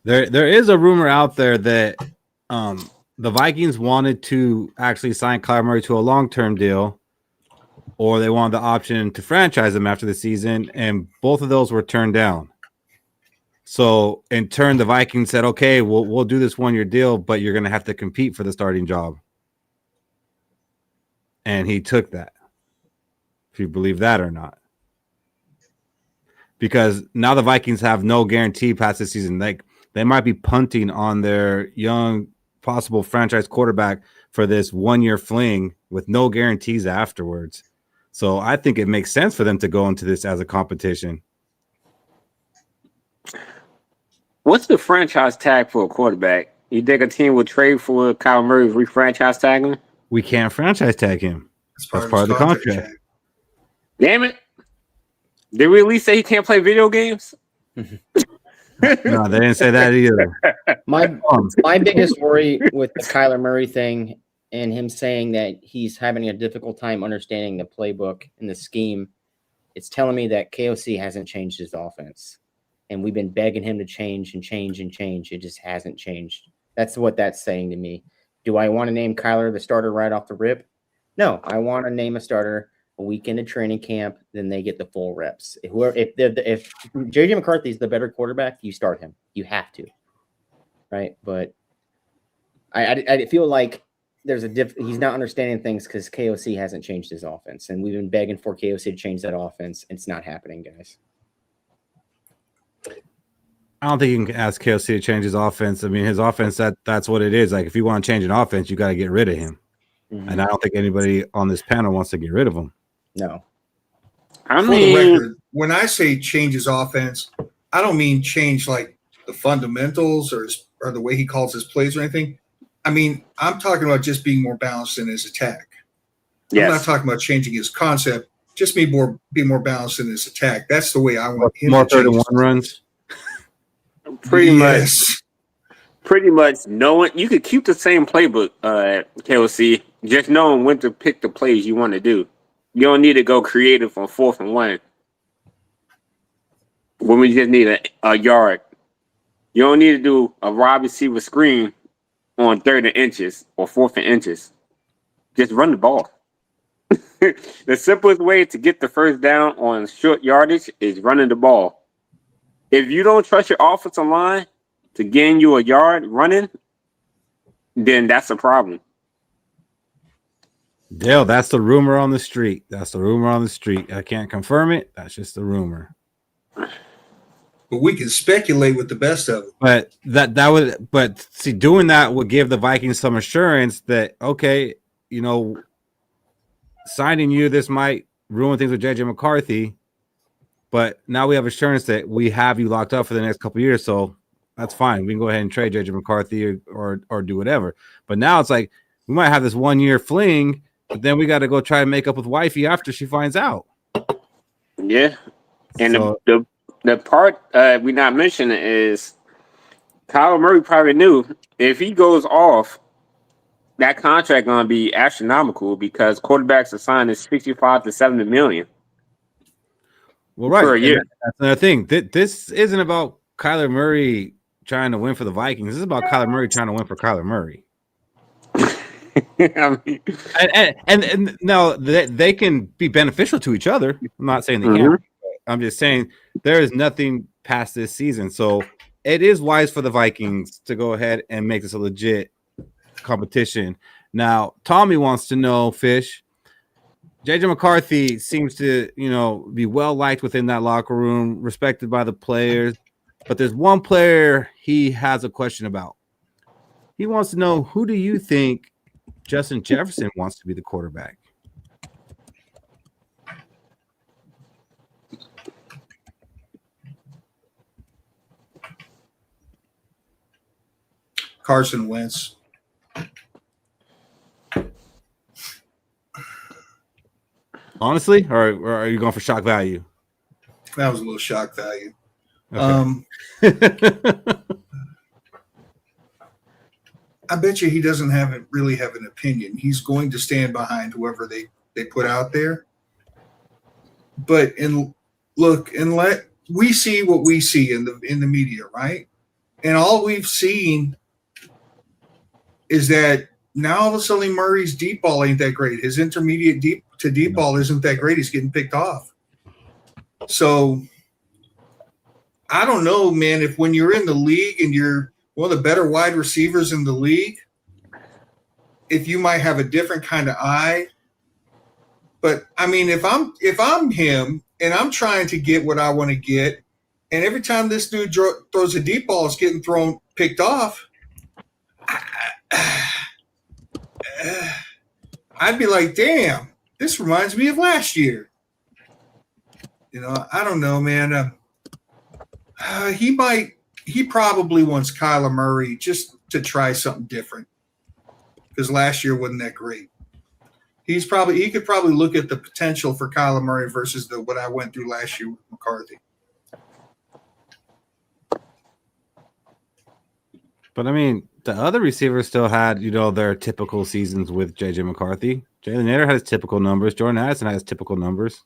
There is a rumor out there that the Vikings wanted to actually sign Kyler Murray to a long-term deal, or they wanted the option to franchise him after the season, and both of those were turned down. So in turn, the Vikings said, okay, we'll do this 1-year deal, but you're going to have to compete for the starting job. And he took that, if you believe that or not. Because now the Vikings have no guarantee past this season. Like, they might be punting on their young possible franchise quarterback for this 1-year fling with no guarantees afterwards. So I think it makes sense for them to go into this as a competition. What's the franchise tag for a quarterback? You think a team would trade for Kyler Murray if we franchise tag him? We can't franchise tag him. That's part of the contract. Damn it. Did we at least say he can't play video games? No, they didn't say that either. My biggest worry with the Kyler Murray thing and him saying that he's having a difficult time understanding the playbook and the scheme, it's telling me that KOC hasn't changed his offense. And we've been begging him to change and change and change. It just hasn't changed. That's what that's saying to me. Do I want to name Kyler the starter right off the rip? No, I want to name a starter a week into training camp, then they get the full reps. If J.J. McCarthy is the better quarterback, you start him. You have to, right? But I feel like there's he's not understanding things because KOC hasn't changed his offense, and we've been begging for KOC to change that offense. It's not happening, guys. I don't think you can ask KOC to change his offense. I mean, his offense, that's what it is. Like, if you want to change an offense, you got to get rid of him. Mm-hmm. And I don't think anybody on this panel wants to get rid of him. No. For the record, when I say change his offense, I don't mean change like the fundamentals or the way he calls his plays or anything. I mean, I'm talking about just being more balanced in his attack. I'm not Yes. talking about changing his concept. Just be more balanced in his attack. That's the way I want him More to change. 31 runs. Pretty much. Yes. Pretty much knowing you could keep the same playbook, KOC, just knowing when to pick the plays you want to do. You don't need to go creative on 4th and 1 when we just need a yard. You don't need to do a wide receiver screen on 3rd and inches or 4th and inches. Just run the ball. The simplest way to get the first down on short yardage is running the ball. If you don't trust your offensive line to gain you a yard running, then that's a problem. Dale, that's the rumor on the street. I can't confirm it. That's just the rumor. But we can speculate with the best of it. But doing that would give the Vikings some assurance that, okay, signing you, this might ruin things with JJ McCarthy, but now we have assurance that we have you locked up for the next couple of years, so that's fine. We can go ahead and trade JJ McCarthy or do whatever. But now it's like we might have this 1 year fling, but then we got to go try and make up with wifey after she finds out. Yeah, and So, the part we not mentioning is Kyler Murray probably knew if he goes off, that contract gonna be astronomical because quarterbacks are signed at 65 to 70 million. well, right. Per year. That's another thing. This isn't about Kyler Murray trying to win for the Vikings. This is about Kyler Murray trying to win for Kyler Murray. I mean, And now they can be beneficial to each other. I'm not saying they can't. I'm just saying there is nothing past this season. So it is wise for the Vikings to go ahead and make this a legit competition. Now, Tommy wants to know, Fish, JJ McCarthy seems to, be well liked within that locker room, respected by the players. But there's one player he has a question about. He wants to know, who do you think Justin Jefferson wants to be the quarterback? Carson Wentz. Honestly, or are you going for shock value? That was a little shock value. Okay. I bet you he doesn't really have an opinion. He's going to stand behind whoever they put out there. But let we see what we see in the media, right? And all we've seen is that now all of a sudden Murray's deep ball ain't that great. His intermediate deep to deep ball isn't that great. He's getting picked off. So I don't know, man, if when you're in the league and you're one of the better wide receivers in the league, if you might have a different kind of eye. But I mean, if I'm him and I'm trying to get what I want to get, and every time this dude throws a deep ball, it's getting picked off, I'd be like, damn, this reminds me of last year. I don't know, man. He probably wants Kyler Murray just to try something different because last year wasn't that great. He could probably look at the potential for Kyler Murray versus what I went through last year with McCarthy. But I mean, the other receivers still had, their typical seasons with JJ McCarthy. Jalen Nader has typical numbers. Jordan Addison has typical numbers.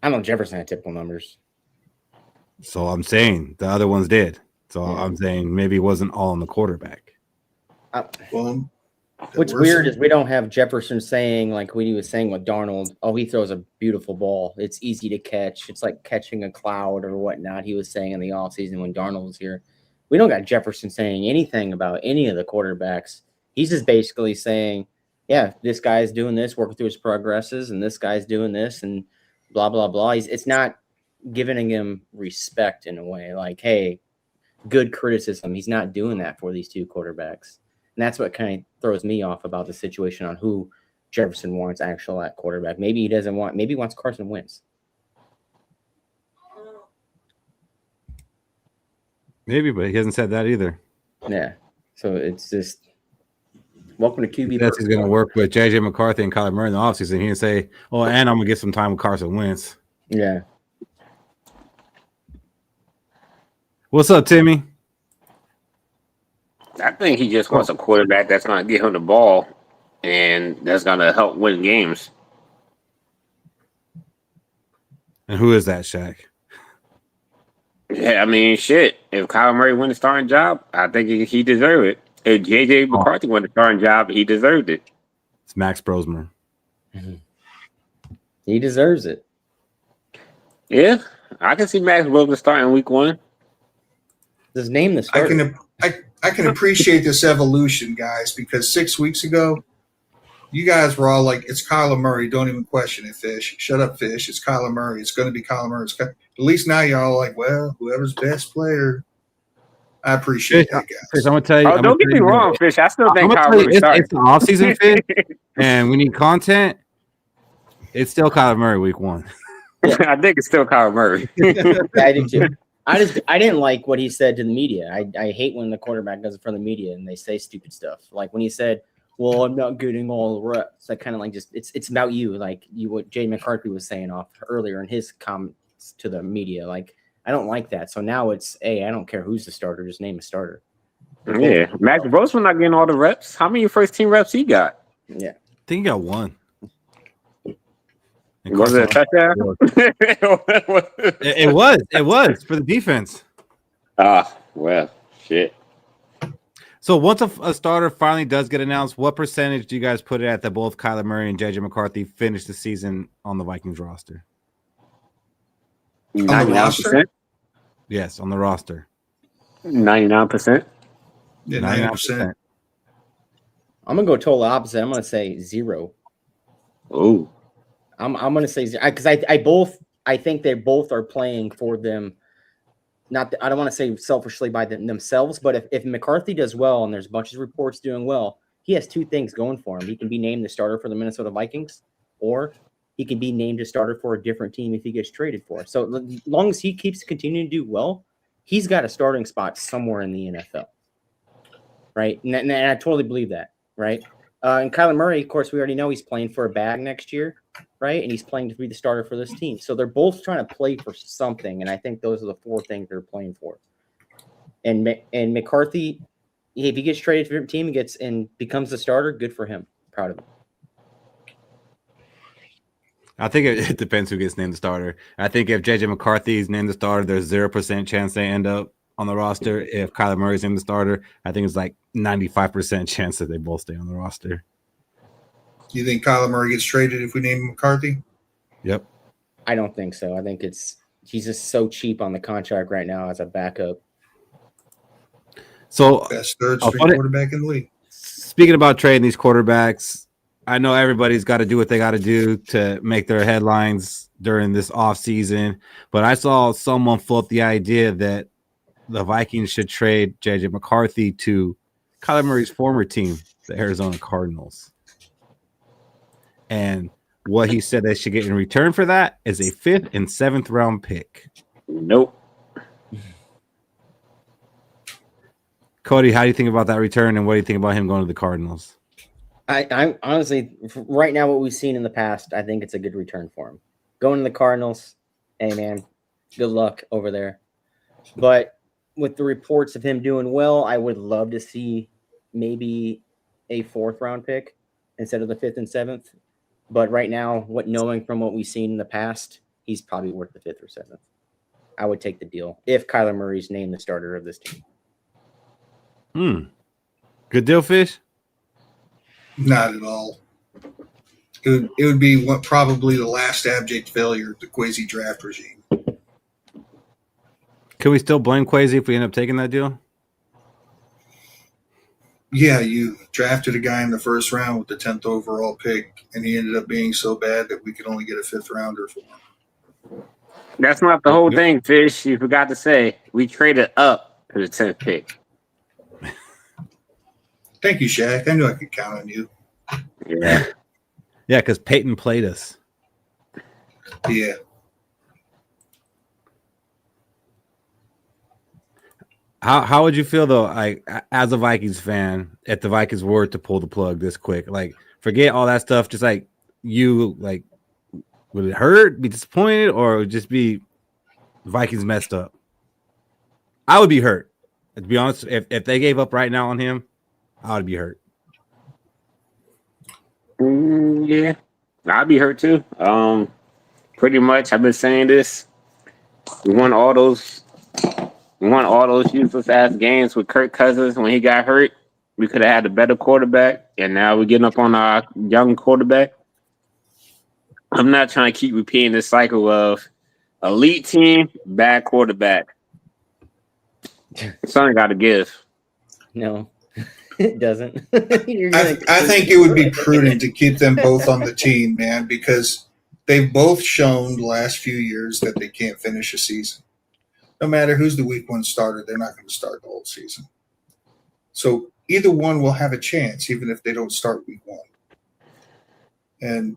I know Jefferson had typical numbers. So I'm saying the other ones did. So I'm saying maybe it wasn't all on the quarterback. What's weird is we don't have Jefferson saying, like what he was saying with Darnold, oh, he throws a beautiful ball. It's easy to catch. It's like catching a cloud or whatnot. He was saying in the offseason when Darnold was here. We don't got Jefferson saying anything about any of the quarterbacks. He's just basically saying, yeah, this guy's doing this, working through his progresses, and this guy's doing this, and blah, blah, blah. It's not giving him respect in a way. Like, hey, good criticism. He's not doing that for these two quarterbacks. And that's what kind of throws me off about the situation on who Jefferson wants actual at quarterback. Maybe he doesn't want – maybe he wants Carson Wentz. Maybe, but he hasn't said that either. Yeah. So it's just Welcome to QB. That's he's going to work with JJ McCarthy and Kyler Murray in the offseason. He didn't say, "Oh, and I'm going to get some time with Carson Wentz." Yeah. What's up, Timmy? I think he just wants a quarterback that's going to get him the ball, and that's going to help win games. And who is that, Shaq? Yeah, I mean, shit. If Kyler Murray won the starting job, I think he deserved it. If JJ McCarthy won the starting job, he deserved it. It's Max Brosmer. He deserves it. Yeah, I can see Max Brosmer starting week 1. Just name the starter. I can appreciate this evolution, guys, because 6 weeks ago, you guys were all like, "It's Kyler Murray. Don't even question it, Fish. Shut up, Fish. It's Kyler Murray. It's going to be Kyler Murray." At least now you're all like, "Well, whoever's best player." I appreciate that, guys. Chris, I'm going to tell you. Oh, don't get me wrong, Fish. I still think Kyler Murray it's the offseason, Fish, and we need content. It's still Kyler Murray week 1. I think it's still Kyler Murray. I do too. I didn't like what he said to the media. I hate when the quarterback does it for the media and they say stupid stuff. Like when he said, "Well, I'm not getting all the reps." Like kind of like just it's about you. Like what Jay McCarthy was saying off earlier in his comments to the media. Like I don't like that. So now it's I don't care who's the starter, just name a starter. Yeah, Max Brosman not getting all the reps. How many first team reps he got? Yeah, I think he got 1. Was it a touchdown? It was for the defense. Well, shit. So once a starter finally does get announced, what percentage do you guys put it at that both Kyler Murray and JJ McCarthy finish the season on the Vikings roster? 99%. Yes, on the roster. 99%. Yeah, 90%. I'm gonna go total opposite. I'm gonna say 0. Oh. I'm gonna say 0 because I think they both are playing for them. I don't want to say selfishly by themselves, but if McCarthy does well and there's a bunch of reports doing well, he has 2 things going for him. He can be named the starter for the Minnesota Vikings, or he can be named a starter for a different team if he gets traded for. So as long as he keeps continuing to do well, he's got a starting spot somewhere in the NFL, right? And I totally believe that, right? And Kyler Murray, of course, we already know he's playing for a bag next year, right? And he's playing to be the starter for this team. So they're both trying to play for something, and I think those are the 4 things they're playing for. And McCarthy, if he gets traded to a different team and becomes the starter, good for him. Proud of him. I think it depends who gets named the starter. I think if JJ McCarthy is named the starter, there's 0% chance they end up on the roster. If Kyler Murray's named the starter, I think it's like 95% chance that they both stay on the roster. Do you think Kyler Murray gets traded if we name McCarthy? Yep. I don't think so. I think he's just so cheap on the contract right now as a backup. So Best third string quarterback in the league. Speaking about trading these quarterbacks, I know everybody's got to do what they got to do to make their headlines during this offseason, but I saw someone float the idea that the Vikings should trade JJ McCarthy to Kyler Murray's former team, the Arizona Cardinals. And what he said they should get in return for that is a 5th and 7th round pick. Nope. Cody, how do you think about that return, and what do you think about him going to the Cardinals? I honestly, right now, what we've seen in the past, I think it's a good return for him. Going to the Cardinals, hey, man, good luck over there. But with the reports of him doing well, I would love to see maybe a 4th round pick instead of the 5th and 7th. But right now, knowing from what we've seen in the past, he's probably worth the 5th or 7th. I would take the deal if Kyler Murray's named the starter of this team. Good deal, Fish? Not at all. It would be probably the last abject failure of the Kwesi draft regime. Can we still blame Kwesi if we end up taking that deal? Yeah, you drafted a guy in the 1st round with the 10th overall pick, and he ended up being so bad that we could only get a 5th rounder for him. That's not the whole thing, Fish. You forgot to say we traded up to the 10th pick. Thank you, Shaq. I knew I could count on you. Yeah. Yeah, because Peyton played us. Yeah. How would you feel though, like as a Vikings fan, if the Vikings were to pull the plug this quick? Like, forget all that stuff. Just like you, like, would it hurt? Be disappointed, or would it just be Vikings messed up? I would be hurt. To be honest, if they gave up right now on him, I would be hurt. Yeah, I'd be hurt too. Pretty much, I've been saying this. We won all those useless ass games with Kirk Cousins when he got hurt. We could have had a better quarterback, and now we're getting up on our young quarterback. I'm not trying to keep repeating this cycle of elite team, bad quarterback. Something got to give. No, it doesn't. I think it would be prudent to keep them both on the team, man, because they've both shown the last few years that they can't finish a season. No matter who's the week 1 starter, they're not going to start the whole season. So either one will have a chance, even if they don't start week 1. And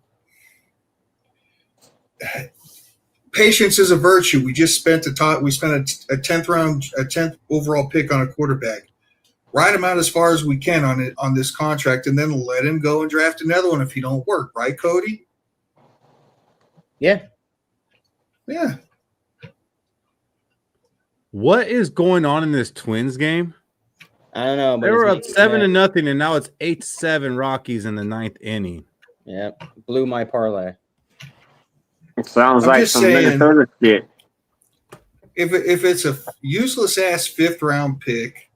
patience is a virtue. We just spent a 10th overall pick on a quarterback. Ride him out as far as we can on this contract, and then let him go and draft another one if he don't work. Right, Cody? Yeah. Yeah. What is going on in this Twins game? I don't know. But They were up 7-0, and now it's 8-7 Rockies in the 9th inning. Yeah, blew my parlay. It sounds I'm like just some saying, Minnesota shit. If it's a useless ass 5th round pick,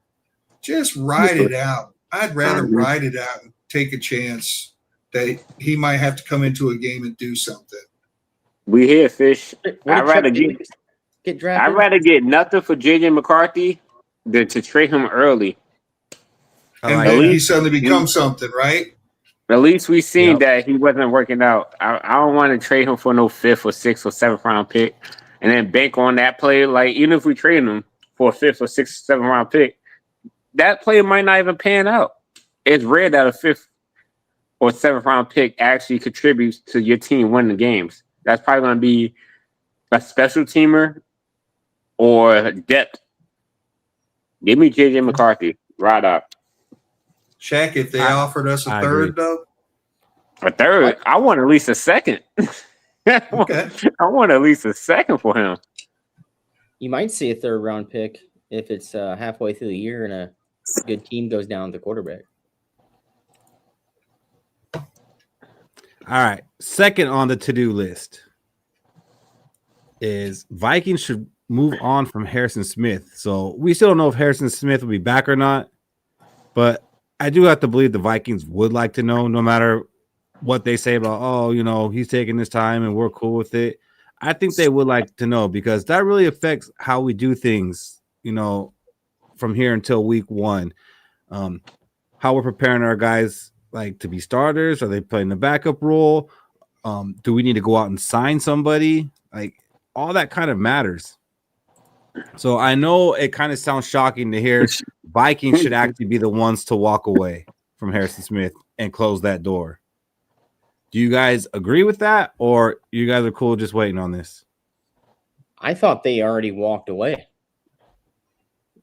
just ride it out. I'd rather ride it out and take a chance that he might have to come into a game and do something. We here, Fish. I'd rather get drafted. I'd rather get nothing for JJ McCarthy than to trade him early. And then he suddenly becomes something, right? At least we seen that he wasn't working out. I don't want to trade him for no 5th or 6th or 7th round pick and then bank on that player. Like, even if we trade him for a 5th or 6th or 7th round pick, that player might not even pan out. It's rare that a 5th or 7th round pick actually contributes to your team winning games. That's probably going to be a special teamer or depth. Give me JJ McCarthy. Ride up. Shaq, if they offered us a 3rd, though? A 3rd? I want at least a 2nd. Okay. I want at least a 2nd for him. You might see a 3rd round pick if it's halfway through the year and a good team goes down with the quarterback. All right. Second on the to-do list is Vikings should move on from Harrison Smith. So we still don't know if Harrison Smith will be back or not, but I do have to believe the Vikings would like to know, no matter what they say about, he's taking his time and we're cool with it. I think they would like to know, because that really affects how we do things, from here until week 1. How we're preparing our guys to be starters. Are they playing the backup role? Do we need to go out and sign somebody? All that kind of matters. So I know it kind of sounds shocking to hear Vikings should actually be the ones to walk away from Harrison Smith and close that door. Do you guys agree with that, or you guys are cool just waiting on this? I thought they already walked away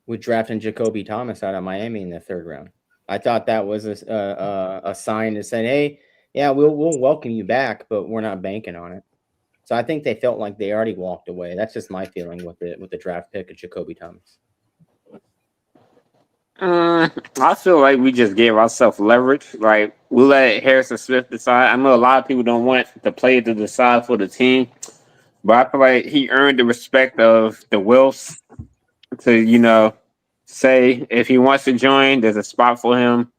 with drafting Jacoby Thomas out of Miami in the 3rd round. I thought that was a sign that said, hey, yeah, we'll welcome you back, but we're not banking on it. So I think they felt like they already walked away. That's just my feeling with the draft pick of Jacoby Thomas. I feel like we just gave ourselves leverage. Like, we let Harrison Smith decide. I know a lot of people don't want the player to decide for the team, but I feel like he earned the respect of the Wilfs to, say if he wants to join, there's a spot for him.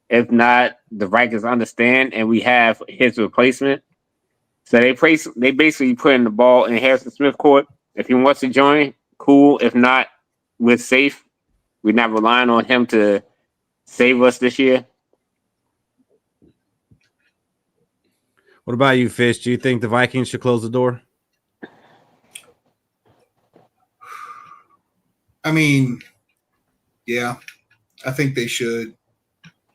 If not, the Vikings understand, and we have his replacement. So they basically putting the ball in Harrison Smith court. If he wants to join, cool. If not, we're safe. We're not relying on him to save us this year. What about you, Fish? Do you think the Vikings should close the door? I mean, yeah, I think they should.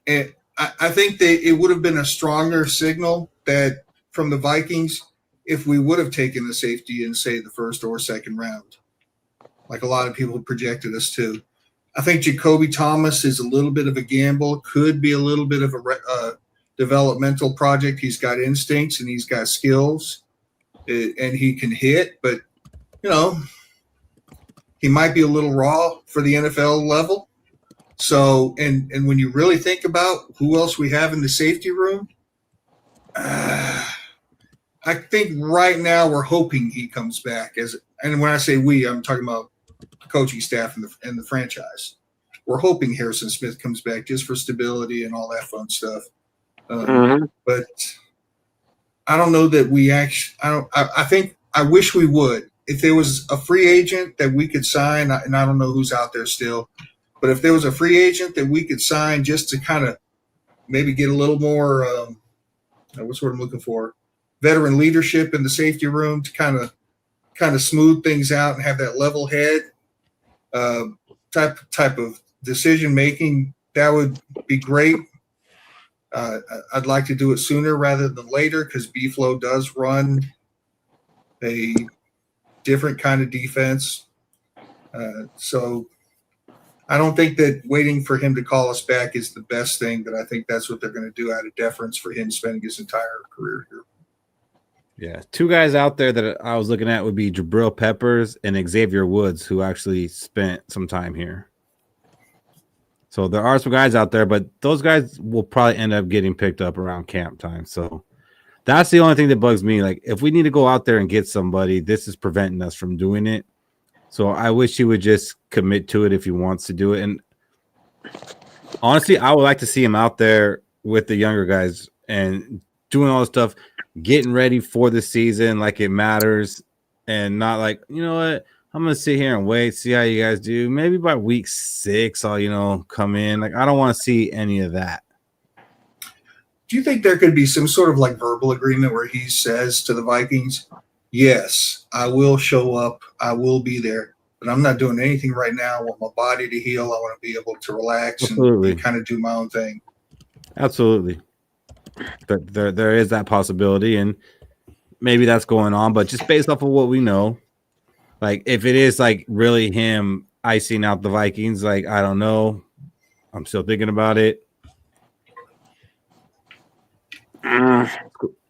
And I think it would have been a stronger signal that from the Vikings if we would have taken the safety in, say, the 1st or 2nd round, like a lot of people projected us to. I think Jacoby Thomas is a little bit of a gamble, could be a little bit of a developmental project. He's got instincts and he's got skills, and he can hit, but, you know, he might be a little raw for the NFL level. So, and when you really think about who else we have in the safety room, I think right now we're hoping he comes back. And when I say we, I'm talking about the coaching staff and the franchise. We're hoping Harrison Smith comes back just for stability and all that fun stuff. But I don't know that we actually. I wish we would. If there was a free agent that we could sign, and I don't know who's out there still, but if there was a free agent that we could sign just to kind of maybe get a little more, what's what I'm looking for, veteran leadership in the safety room to kind of smooth things out and have that level head type of decision making, that would be great. I'd like to do it sooner rather than later because B-Flow does run a different kind of defense. So I don't think that waiting for him to call us back is the best thing, but I think that's what they're going to do out of deference for him spending his entire career here. Yeah, two guys out there that I was looking at would be Jabril Peppers and Xavier Woods, who actually spent some time here. So there are some guys out there, but those guys will probably end up getting picked up around camp time. So that's the only thing that bugs me. Like, if we need to go out there and get somebody, this is preventing us from doing it. So I wish he would just commit to it if he wants to do it. And honestly, I would like to see him out there with the younger guys and doing all this stuff, getting ready for the season like it matters, and not like, you know what, I'm going to sit here and wait, see how you guys do. Maybe by week 6, I'll, come in. Like, I don't want to see any of that. Do you think there could be some sort of like verbal agreement where he says to the Vikings, yes, I will show up, I will be there, but I'm not doing anything right now. I want my body to heal. I want to be able to relax and kind of do my own thing. Absolutely. But there is that possibility, and maybe that's going on. But just based off of what we know, like, if it is like really him icing out the Vikings, like, I don't know. I'm still thinking about it.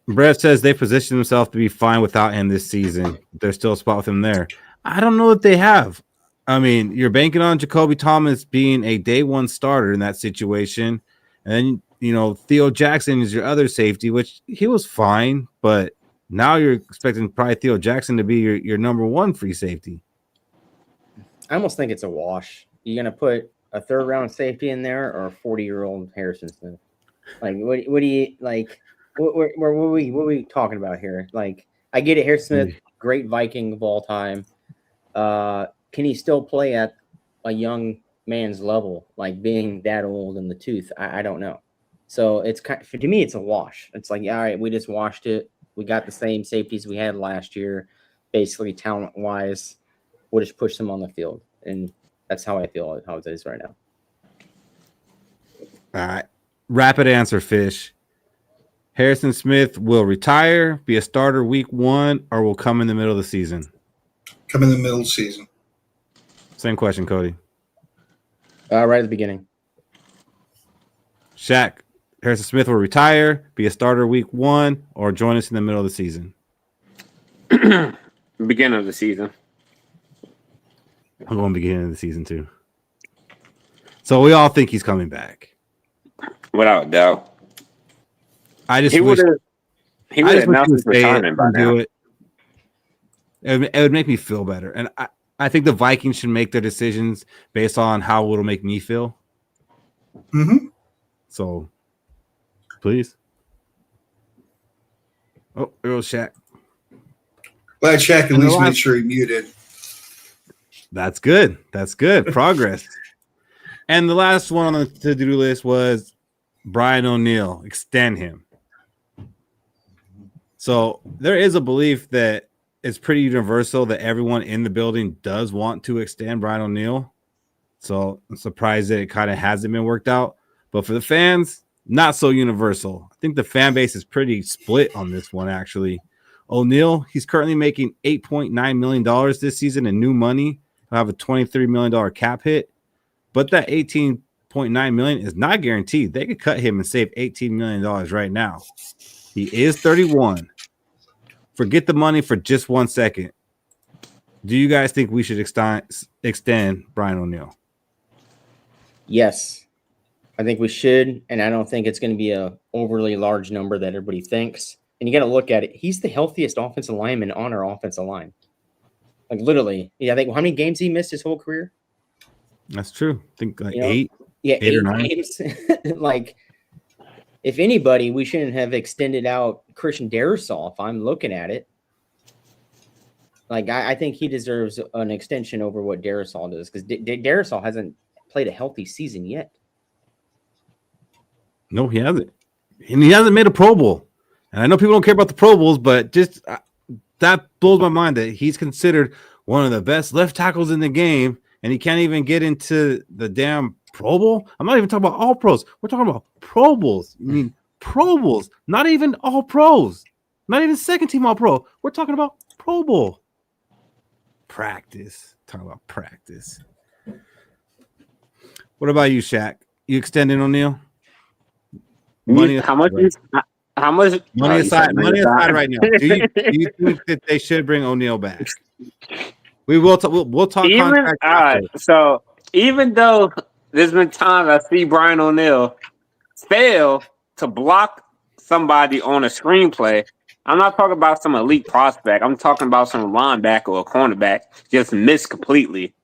Brett says they position themselves to be fine without him this season. There's still a spot with him there. I don't know what they have. I mean, you're banking on Jacoby Thomas being a day one starter in that situation. And then, Theo Jackson is your other safety, which he was fine. But now you're expecting probably Theo Jackson to be your number one free safety. I almost think it's a wash. You're going to put a third-round safety in there or a 40-year-old Harrison Smith? Like, what do you like? What are we talking about here? Like, I get it, Harrison Smith, great Viking of all time. Can he still play at a young man's level, like being that old in the tooth? I don't know. So it's to me, it's a wash. It's like, all right, we just washed it. We got the same safeties we had last year, basically talent-wise. We'll just push them on the field, and that's how I feel how it is right now. All right. Rapid answer, Fish. Harrison Smith will retire, be a starter week 1, or will come in the middle of the season? Come in the middle of the season. Same question, Cody. Right at the beginning. Shaq, Harrison Smith will retire, be a starter week 1, or join us in the middle of the season? Beginning of the season. I'm going beginning of the season, too. So we all think he's coming back. Without a doubt. I just he wish he would announced his retirement by now. It would make me feel better. And I think the Vikings should make their decisions based on how it'll make me feel. Mm-hmm. So, please. Oh, there goes Shaq. Glad Shaq at least made sure he muted. That's good. That's good. Progress. And the last one on the to-do list was Brian O'Neill. Extend him. So there is a belief that it's pretty universal that everyone in the building does want to extend Brian O'Neill. So I'm surprised that it kind of hasn't been worked out. But for the fans, not so universal. I think the fan base is pretty split on this one, actually. O'Neill, he's currently making $8.9 million this season in new money. He'll have a $23 million cap hit. but that $18.9 million is not guaranteed. They could cut him and save $18 million right now. He is 31. Forget the money for just 1 second. Do you guys think we should extend Brian O'Neill? Yes, I think we should, and I don't think it's going to be a overly large number that everybody thinks. And you got to look at it. He's the healthiest offensive lineman on our offensive line. Like literally, I think how many games he missed his whole career? That's true. I think like 8. Yeah, 8 or 9 games. Like, if anybody, we shouldn't have extended out Christian Darrisaw. If I'm looking at it, like I think he deserves an extension over what Darrisaw does because Darrisaw hasn't played a healthy season yet. No, he hasn't, and he hasn't made a Pro Bowl. And I know people don't care about the Pro Bowls, but just that blows my mind that he's considered one of the best left tackles in the game, and he can't even get into the damn Pro Bowl. I'm not even talking about all pros. We're talking about Pro Bowls. I mean, Pro Bowls, not even all pros, not even second team all pro. We're talking about Pro Bowl practice. Talking about practice. What about you, Shaq? You extending O'Neal? How much? Money aside right now. Do you think that they should bring O'Neal back? We'll talk contract after. So even though there's been times I see Brian O'Neal fail to block somebody on a screenplay, I'm not talking about some elite prospect. I'm talking about some linebacker or a cornerback just missed completely.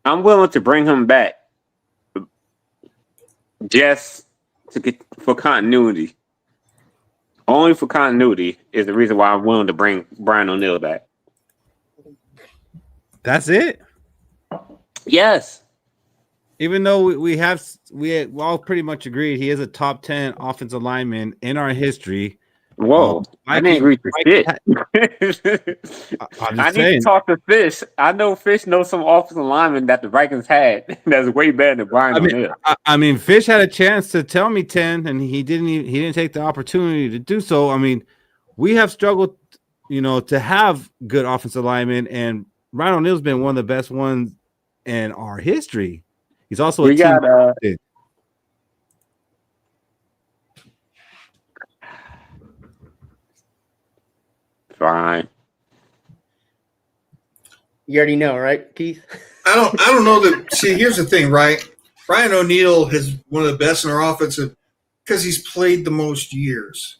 I'm willing to bring him back just to get for continuity. Only for continuity is the reason why I'm willing to bring Brian O'Neal back. That's it. Yes. Even though we all pretty much agreed he is a top 10 offensive lineman in our history. Whoa, I didn't agree to shit. I need to talk to Fish. I know Fish knows some offensive linemen that the Vikings had that's way better than Brian O'Neal. I mean, Fish had a chance to tell me 10, and he didn't take the opportunity to do so. I mean, we have struggled, to have good offensive linemen, and Brian O'Neal's been one of the best ones in our history. He's also a team. Fine. You already know, right, Keith? I don't know that. See, here's the thing, right? Brian O'Neal is one of the best in our offensive because he's played the most years.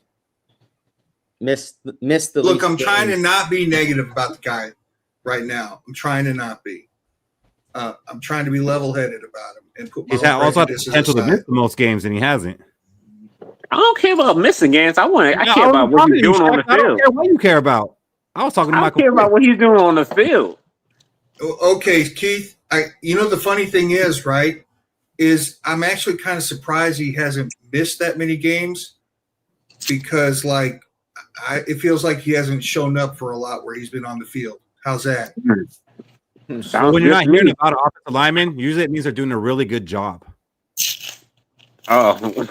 Missed the look. I'm trying to not be negative about the guy right now. I'm trying to not be. I'm trying to be level-headed about him and put. He's also had the potential to miss the most games, and he hasn't. I don't care about missing games. I care about what he's doing on the field. I don't care what you care about. I was talking to Michael. I care about what he's doing on the field. Okay, Keith. The funny thing is, right, is I'm actually kind of surprised he hasn't missed that many games because, it feels like he hasn't shown up for a lot where he's been on the field. How's that? When you're not hearing about an offensive lineman, usually it means they're doing a really good job. Oh.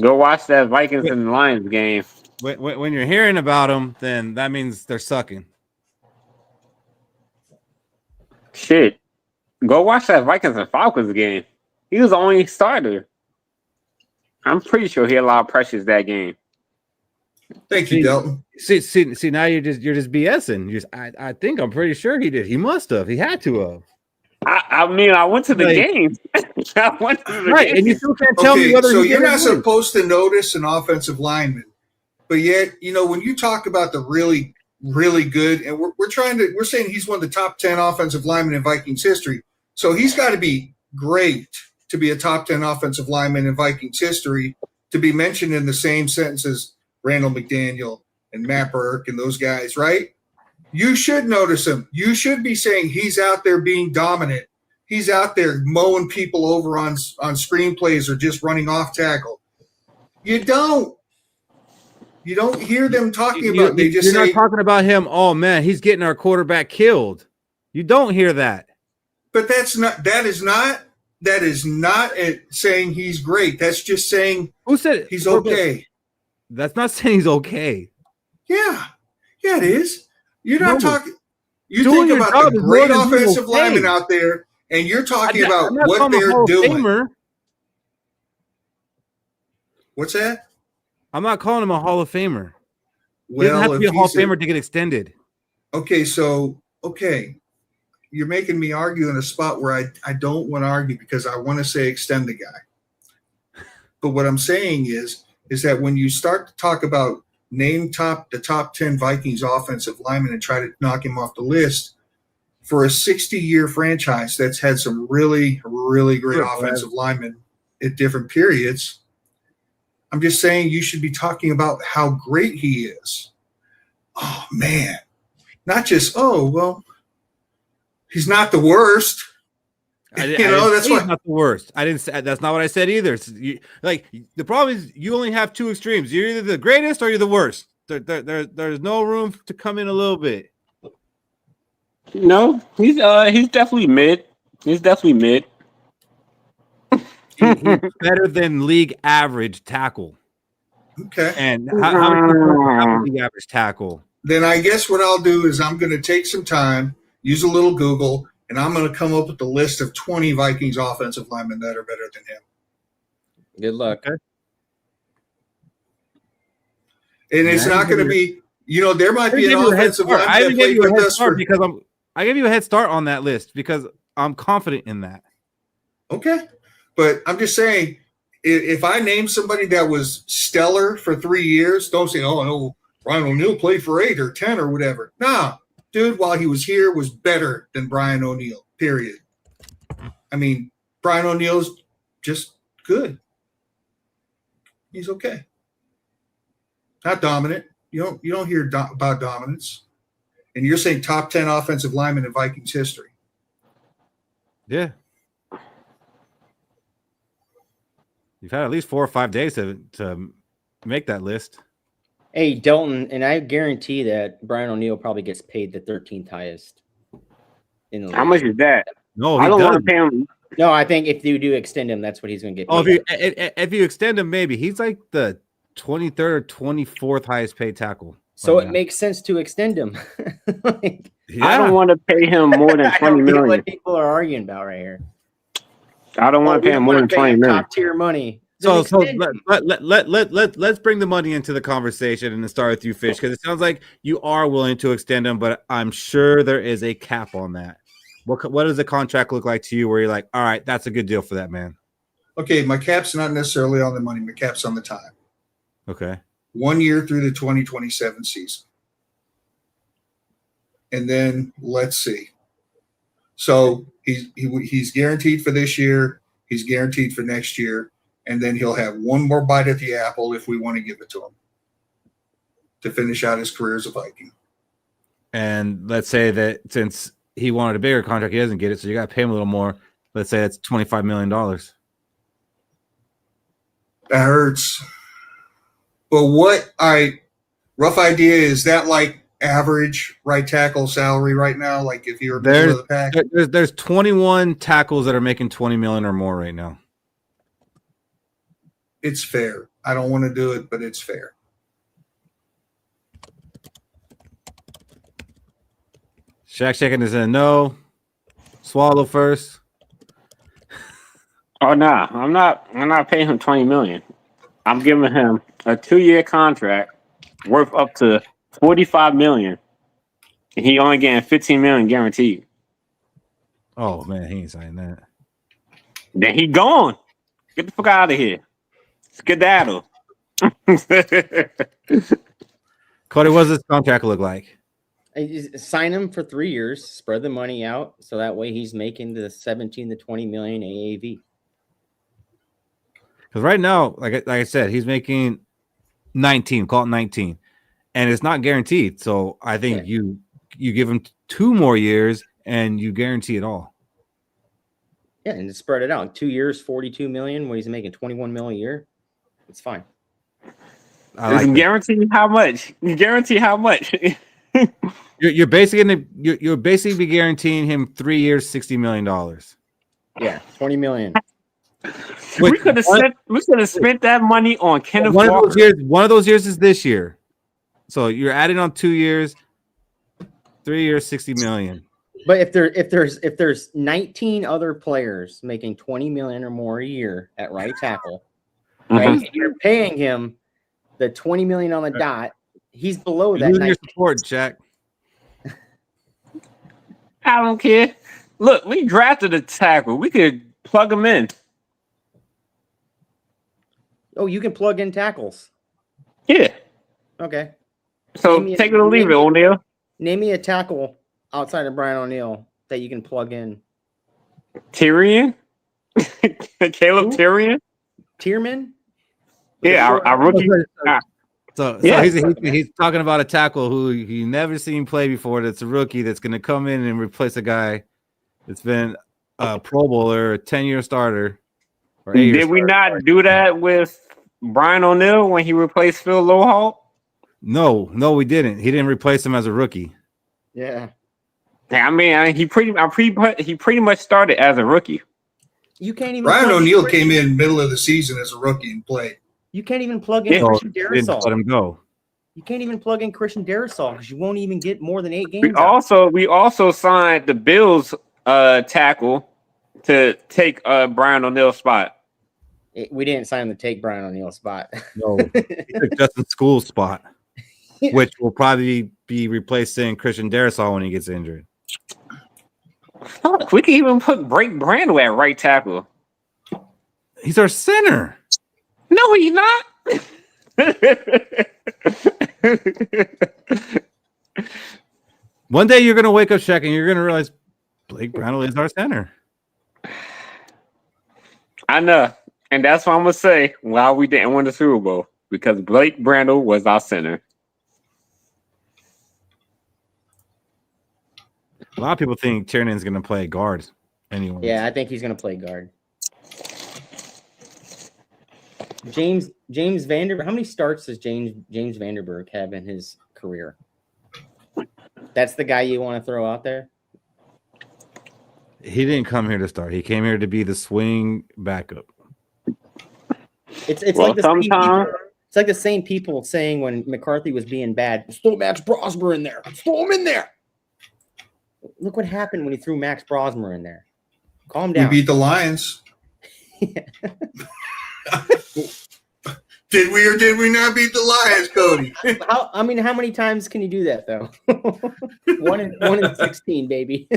Go watch that Vikings and Lions game. When you're hearing about them, then that means they're sucking. Shit. Go watch that Vikings and Falcons game. He was the only starter. I'm pretty sure he had a lot of pressures that game. Thank you, Delton. See, now you're just BSing. I think I'm pretty sure he did. He must have. He had to have. I went to the game. Right, and you still can't tell me whether. So you're not supposed to notice an offensive lineman, but yet when you talk about the really, really good, and we're saying he's one of the top 10 offensive linemen in Vikings history. So he's got to be great to be a top 10 offensive lineman in Vikings history to be mentioned in the same sentence as Randall McDaniel and Matt Burke and those guys, right? You should notice him. You should be saying he's out there being dominant. He's out there mowing people over on screenplays or just running off tackle. You don't hear them talking about. They just you're not talking about him. Oh man, he's getting our quarterback killed. You don't hear that. But that is not saying he's great. That's just saying who said he's okay. That's not saying he's okay. Yeah, it is. You're not talking. You think about the great offensive lineman out there And you're talking I'm about not what calling him a they're Hall of doing. Famer. What's that? I'm not calling him a Hall of Famer. He doesn't Well, have to be if a Hall of he's Famer to get extended. okay, you're making me argue in a spot where I don't want to argue because I want to say extend the guy. But what I'm saying is that when you start to talk about name the top 10 Vikings offensive linemen and try to knock him off the list for a 60-year franchise that's had some really, really great offensive linemen at different periods, I'm just saying you should be talking about how great he is. Oh, man. Not just, oh, well, he's not the worst. That's why he's not the worst. I didn't say that's not what I said either. The problem is you only have two extremes. You're either the greatest or you're the worst. There's no room to come in a little bit. No, he's definitely mid. He's definitely mid. He's better than league average tackle. Okay. And how many people have a league average tackle? Then I guess what I'll do is I'm going to take some time, use a little Google, and I'm going to come up with a list of 20 Vikings offensive linemen that are better than him. Good luck. Okay. And it's not going to be, there might be an offensive lineman I that played with us for. Because I gave you a head start on that list because I'm confident in that. Okay. But I'm just saying, if I name somebody that was stellar for 3 years, don't say, oh, no, Brian O'Neill played for 8 or 10 or whatever. Nah, dude, while he was here, was better than Brian O'Neill, period. I mean, Brian O'Neill's just good. He's okay. Not dominant. You don't hear about dominance. And you're saying top 10 offensive linemen in Vikings history. Yeah. You've had at least 4 or 5 days to make that list. Hey, Dalton, and I guarantee that Brian O'Neill probably gets paid the 13th highest in the league. How much is that? No, I don't want to pay him. No, I think if you do extend him, that's what he's going to get paid. Oh, if you extend him, maybe he's like the 23rd or 24th highest paid tackle. So it makes sense to extend him. I don't want to pay him more than 20 million. What people are arguing about right here. I don't want to pay him more than 20 million. Top tier money. So let's bring the money into the conversation and start with you, Fish, because it sounds like you are willing to extend him, but I'm sure there is a cap on that. What does the contract look like to you where you're like, all right, that's a good deal for that man? Okay, my cap's not necessarily on the money. My cap's on the time. Okay. 1 year through the 2027 season. And then let's see. So he's guaranteed for this year. He's guaranteed for next year. And then he'll have one more bite at the apple if we want to give it to him to finish out his career as a Viking. And let's say that since he wanted a bigger contract, he doesn't get it, so you got to pay him a little more. Let's say that's $25 million. That hurts. But rough idea, is that like average right tackle salary right now? Like if you're middle of the pack? There's 21 tackles that are making $20 million or more right now. It's fair. I don't want to do it, but it's fair. Shaq shaking his head no. Swallow first. Oh no, I'm not paying him 20 million. I'm giving him a 2-year contract worth up to 45 million. And he only getting 15 million guaranteed. Oh man, he ain't signing that. Then he gone. Get the fuck out of here. Skedaddle. Cody, what does this contract look like? Sign him for 3 years, spread the money out, so that way he's making the 17 to 20 million AAV. Because right now, like I said, he's making 19, call it 19, and it's not guaranteed. So I think you give him 2 more years and you guarantee it all. Yeah, and spread it out. 2 years, 42 million, when he's making 21 million a year. It's fine. Guarantee how much? You guarantee how much? You're basically guaranteeing him 3 years, $60 million. Yeah, 20 million. We could have spent that money on Kenneth Walker. One of those years is this year. So you're adding on 2 years, 3 years, $60 million. But if there's 19 other players making 20 million or more a year at right tackle, right, and you're paying him the 20 million on the dot, he's below You're that. losing 19. your support, Jack. I don't care. Look, we drafted a tackle. We could plug him in. Oh, you can plug in tackles. Yeah. Okay. So take it or leave it, O'Neal. Name me a tackle outside of Brian O'Neill that you can plug in. Tyrion? Caleb Tyrion? Tierman? Yeah, our rookie. So Yeah. he's talking about a tackle who you never seen play before. That's a rookie that's going to come in and replace a guy that's been a Pro Bowler, a 10-year starter. Or 8-year Did we starter. not do that with Brian O'Neill when he replaced Phil Lowhall? No, we didn't. He didn't replace him as a rookie. Yeah. I mean, he pretty much started as a rookie. You can't even. Brian O'Neill came in middle of the season as a rookie and played. You can't even plug in Yeah. Christian Didn't let Darrisaw. him go. You can't even plug in Christian Darrisaw because you won't even get more than 8 games. We also signed the Bills tackle to take Brian O'Neill's spot. We didn't sign him to take Brian O'Neill's spot. No, he took Justin School's spot, which will probably be replacing Christian Darrisaw when he gets injured. Look, we can even put Blake Brandel at right tackle. He's our center. No, he's not. One day you're gonna wake up, Shaq, and you're gonna realize Blake Brandel is our center. I know, and that's what I'm gonna say. Why we didn't win the Super Bowl, because Blake Brandel was our center. A lot of people think Tiernan's gonna play guard anyway. Yeah, I think he's going to play guard. James Vanderberg. How many starts does James Vanderberg have in his career? That's the guy you want to throw out there? He didn't come here to start. He came here to be the swing backup. It's like the same people, it's like the same people saying when McCarthy was being bad, throw Max Brosmer in there. Throw him in there. Look what happened when he threw Max Brosmer in there. Calm down. We beat the Lions. Did we or did we not beat the Lions, Cody? How many times can you do that though? one in 16, baby.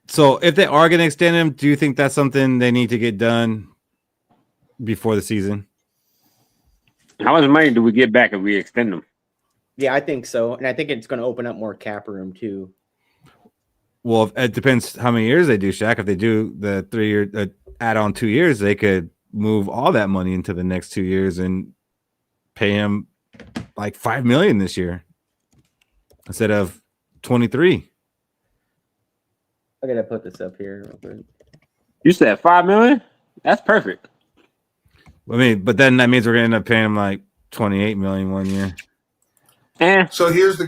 So if they are going to extend him, do you think that's something they need to get done before the season? How much money do we get back if we extend them? Yeah, I think so. And I think it's going to open up more cap room too. Well, it depends how many years they do, Shaq. If they do the 3-year add on 2 years, they could move all that money into the next 2 years and pay him like $5 million this year instead of 23. I gotta put this up here real quick. You said $5 million? That's perfect. I mean, but then that means we're gonna end up paying him like $28 million 1 year. So here's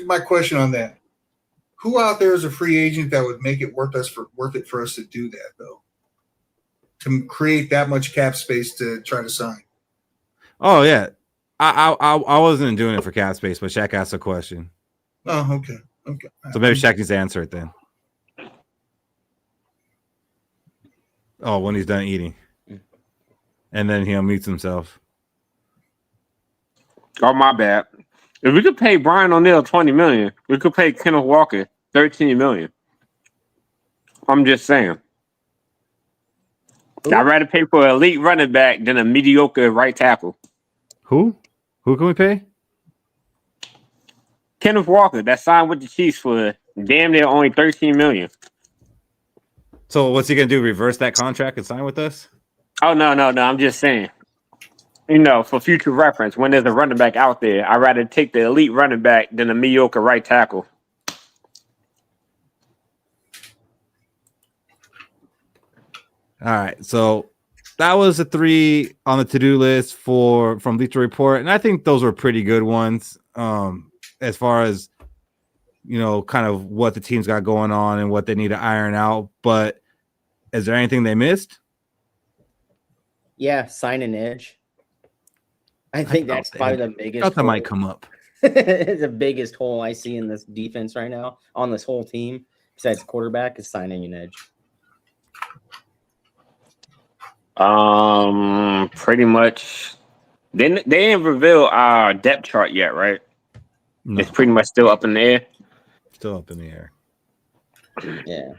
my question on that. Who out there is a free agent that would make it worth it for us to do that though? To create that much cap space to try to sign. Oh yeah, I wasn't doing it for cap space, but Shaq asked a question. Oh, okay. So maybe Shaq needs to answer it then. Oh, when he's done eating, and then he unmutes himself. Oh, my bad. If we could pay Brian O'Neill $20 million, we could pay Kenneth Walker $13 million. I'm just saying. I'd rather pay for an elite running back than a mediocre right tackle. Who can we pay? Kenneth Walker, that signed with the Chiefs for damn near only $13 million. So what's he gonna do? Reverse that contract and sign with us? Oh no! I'm just saying. For future reference, when there's a running back out there, I'd rather take the elite running back than a mediocre right tackle. All right, so that was the 3 on the to-do list from Bleacher Report, and I think those were pretty good ones. As far as kind of what the team's got going on and what they need to iron out. But is there anything they missed? Yeah, sign an edge. I think that's probably the biggest. Thought that might come up. It's the biggest hole I see in this defense right now on this whole team, besides quarterback, is signing an edge. Pretty much. They didn't reveal our depth chart yet, right? No, It's pretty much still up in the air. still up in the air. Yeah.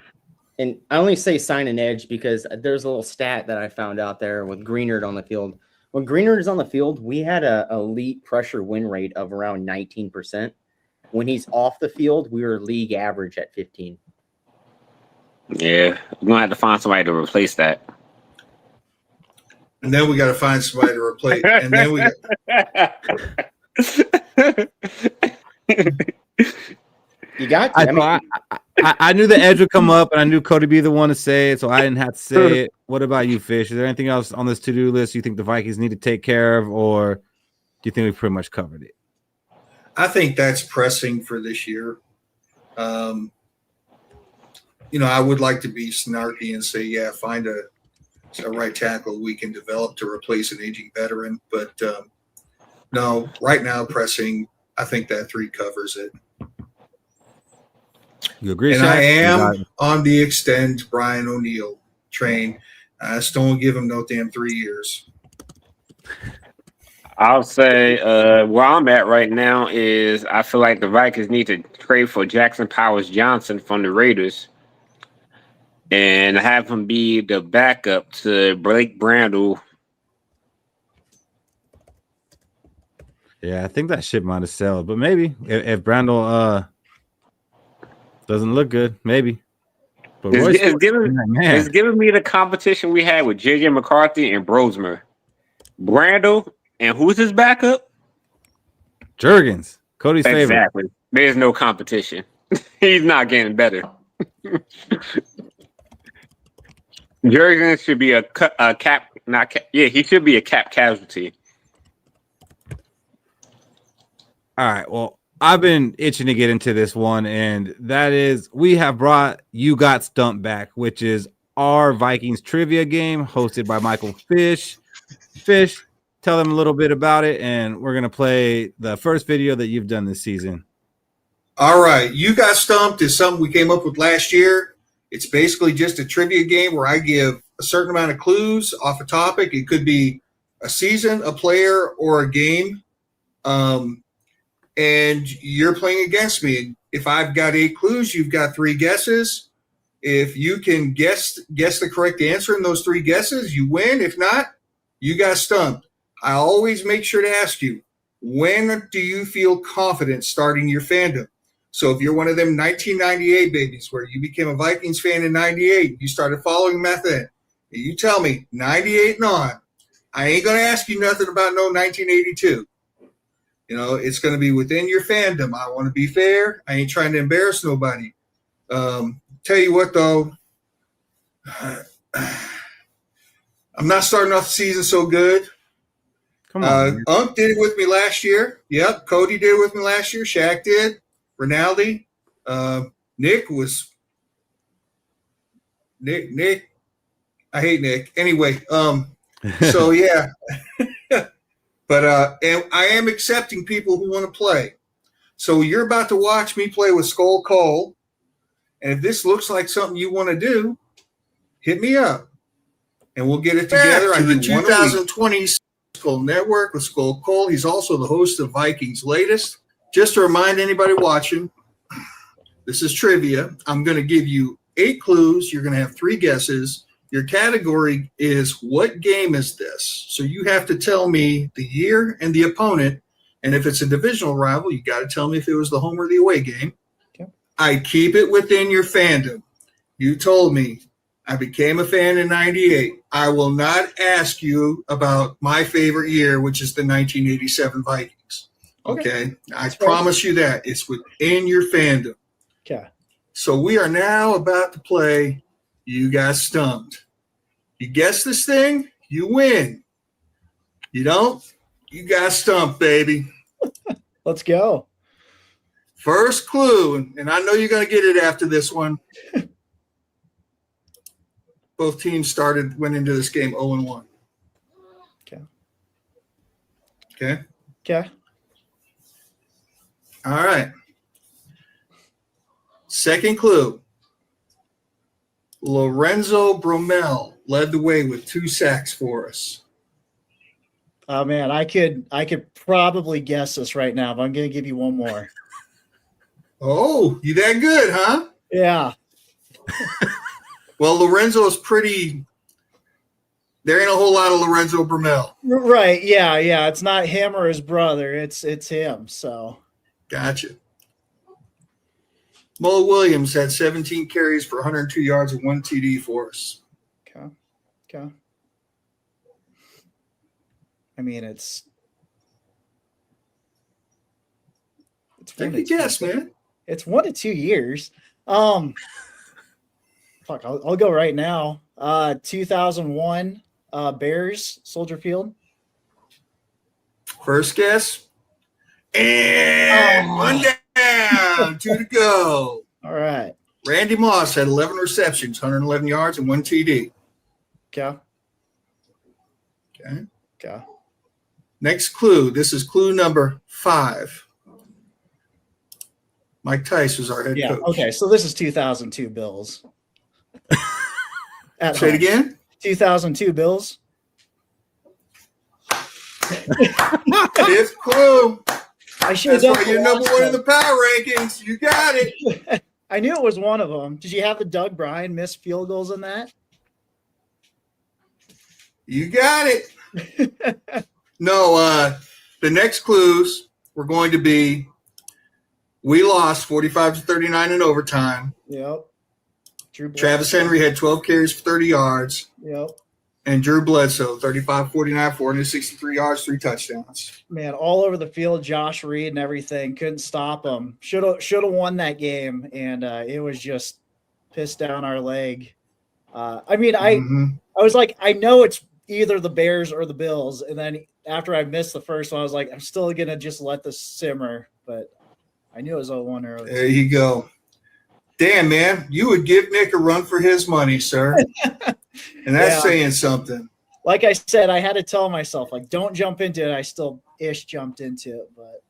And I only say sign an edge because there's a little stat that I found out there with Greenard on the field. When Greenard is on the field, we had a elite pressure win rate of around 19%. When he's off the field, we were league average at 15. Yeah, we're gonna have to find somebody to replace that. And then we got to find somebody to replace. And then we You got to. I knew the edge would come up, and I knew Cody be the one to say it, so I didn't have to say it. What about you, Fish? Is there anything else on this to-do list you think the Vikings need to take care of, or do you think we've pretty much covered it? I think that's pressing for this year. I would like to be snarky and say, yeah, find a right tackle we can develop to replace an aging veteran. But no, right now pressing, I think that 3 covers it. You agree? And Shaq? I am on the extend Brian O'Neill train. I just don't give him no damn 3 years. I'll say where I'm at right now is I feel like the Vikings need to trade for Jackson Powers Johnson from the Raiders and have him be the backup to Blake Brandel. Yeah, I think that shit might have sold, but maybe if Brandel doesn't look good, maybe. But It's giving me the competition we had with JJ McCarthy and Brosmer. Brandel, and who's his backup? Jurgens, Cody's favorite. Exactly. There's no competition. He's not getting better. Jurgens should be a cap, not cap. Yeah, he should be a cap casualty. All right. Well, I've been itching to get into this one, and that is we have brought You Got Stumped back, which is our Vikings trivia game hosted by Michael Fish. Fish, tell them a little bit about it, and we're going to play the first video that you've done this season. All right. You Got Stumped is something we came up with last year. It's basically just a trivia game where I give a certain amount of clues off a topic. It could be a season, a player, or a game. And you're playing against me. If I've got 8 clues, you've got 3 guesses. If you can guess the correct answer in those 3 guesses, you win. If not, you got stumped. I always make sure to ask you, when do you feel confident starting your fandom? So if you're one of them 1998 babies where you became a Vikings fan in 98, you started following method, you tell me 98 and on, I ain't going to ask you nothing about no 1982. It's going to be within your fandom. I want to be fair. I ain't trying to embarrass nobody. Tell you what, though, I'm not starting off the season so good. Come on. Unc did it with me last year. Yep. Cody did it with me last year. Shaq did. Rinaldi. Nick. I hate Nick. Anyway, so yeah. But and I am accepting people who want to play. So you're about to watch me play with Skol Cole. And if this looks like something you want to do, hit me up. And we'll get it together. I do 2020 Skol Network with Skol Cole. He's also the host of Vikings Latest. Just to remind anybody watching, this is trivia. I'm going to give you 8 clues. You're going to have 3 guesses. Your category is what game is this? So you have to tell me the year and the opponent. And if it's a divisional rival, you got to tell me if it was the home or the away game. Okay. I keep it within your fandom. You told me I became a fan in 98. I will not ask you about my favorite year, which is the 1987 Vikings. Okay. I promise you that. It's within your fandom. Okay. So we are now about to play You Got Stumped. You guess this thing, you win. You don't, you got stumped, baby. Let's go. First clue, and I know you're going to get it after this one. Both teams went into this game 0-1. Okay. Okay. Okay. All right. Second clue. Lorenzo Bromell led the way with 2 sacks for us. Oh man, I could probably guess this right now, but I'm gonna give you one more. Oh, you that good, huh? Yeah. Well, Lorenzo is pretty. There ain't a whole lot of Lorenzo Bromell. Right. Yeah. Yeah. It's not him or his brother. It's him. So. Gotcha. Mo Williams had 17 carries for 102 yards and 1 TD for us. Okay. Okay. I mean, it's Take a guess, man. It's 1 to 2 years. Fuck, I'll go right now. 2001 Bears, Soldier Field. First guess. And one down, 2 to go. All right. Randy Moss had 11 receptions, 111 yards, and 1 TD. Okay. Okay. Okay. Next clue. This is clue number 5. Mike Tice was our head Yeah. coach. Okay. So this is 2002 Bills. Say it again. 2002 Bills. 5th clue. I should have That's done why you're number 1 in the power rankings. You got it. I knew it was one of them. Did you have the Doug Bryan missed field goals in that? You got it. No, the next clues were going to be we lost 45-39 in overtime. Yep. Travis Henry had 12 carries for 30 yards. Yep. And Drew Bledsoe, 35-49, 463 yards, 3 touchdowns. Man, all over the field, Josh Reed and everything. Couldn't stop him. Should have won that game, and it was just pissed down our leg. I mean, I was like, I know it's either the Bears or the Bills, and then after I missed the first one, I was like, I'm still gonna just let this simmer, but I knew it was 0-1 early. There you go. Damn, man, you would give Nick a run for his money, sir. And that's saying something. Like I said, I had to tell myself, like, don't jump into it. I still jumped into it, but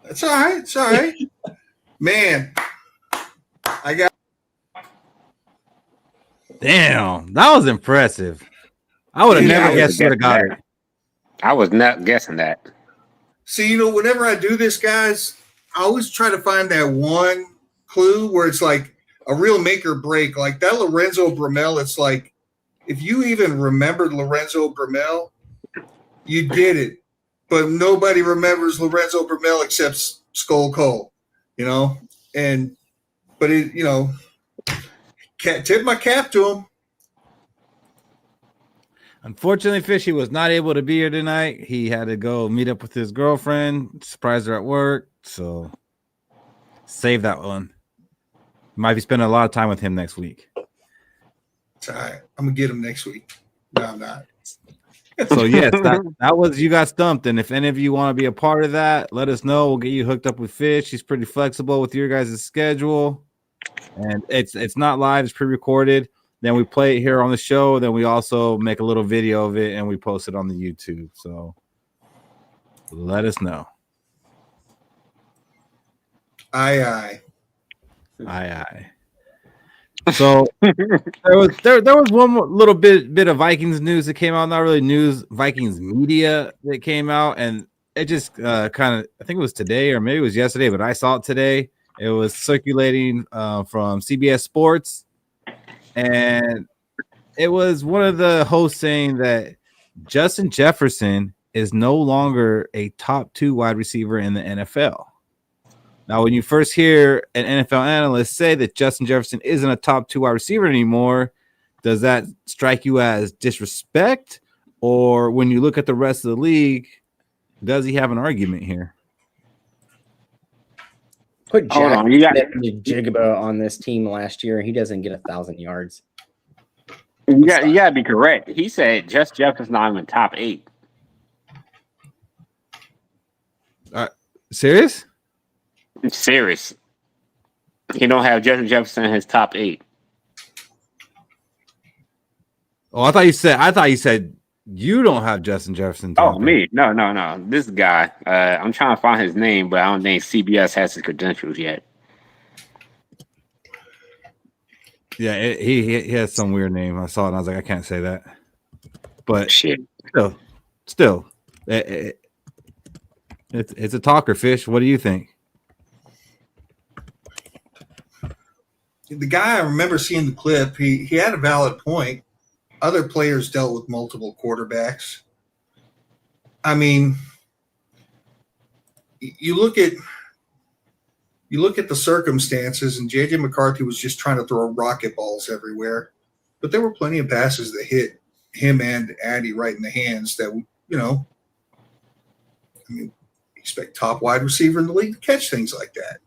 that's all right. It's all right. Man, I got. Damn, that was impressive. I would have never guessed you would have got it. I was not guessing that. See, whenever I do this, guys, I always try to find that one clue where it's like a real make or break. Like that Lorenzo Bromell, it's like if you even remembered Lorenzo Bromell, you did it. But nobody remembers Lorenzo Bromell except Skol Cole, but tip my cap to him. Unfortunately, Fishy was not able to be here tonight. He had to go meet up with his girlfriend, surprise her at work. So save that one. Might be spending a lot of time with him next week. It's all right. I'm going to get him next week. No, I'm not. So, yes, that was You Got Stumped. And if any of you want to be a part of that, let us know. We'll get you hooked up with Fish. He's pretty flexible with your guys' schedule. And it's not live. It's pre-recorded. Then we play it here on the show. Then we also make a little video of it, and we post it on the YouTube. So let us know. Aye. So there was one more little bit of Vikings news that came out. Not really news, Vikings media that came out, and it just kind of, I think it was today or maybe it was yesterday, but I saw it today. It was circulating from CBS Sports, and it was one of the hosts saying that Justin Jefferson is no longer a top 2 wide receiver in the NFL. Now, when you first hear an NFL analyst say that Justin Jefferson isn't a top 2 wide receiver anymore, does that strike you as disrespect? Or when you look at the rest of the league, does he have an argument here? Put Jack Jigaba on this team last year, and he doesn't get 1,000 yards. You got to be correct. He said just Jefferson's not even top 8. Serious? Serious. He don't have Justin Jefferson in his top 8. Oh, I thought you said You don't have Justin Jefferson. Oh, top me? eight. No. This guy. I'm trying to find his name, but I don't think CBS has his credentials yet. Yeah, he has some weird name. I saw it and I was like, I can't say that. But Shit. still, it's a talker, Fish. What do you think? The guy, I remember seeing the clip. He had a valid point. Other players dealt with multiple quarterbacks. I mean, you look at the circumstances, and JJ McCarthy was just trying to throw rocket balls everywhere. But there were plenty of passes that hit him and Addy right in the hands that, I mean, expect top wide receiver in the league to catch things like that.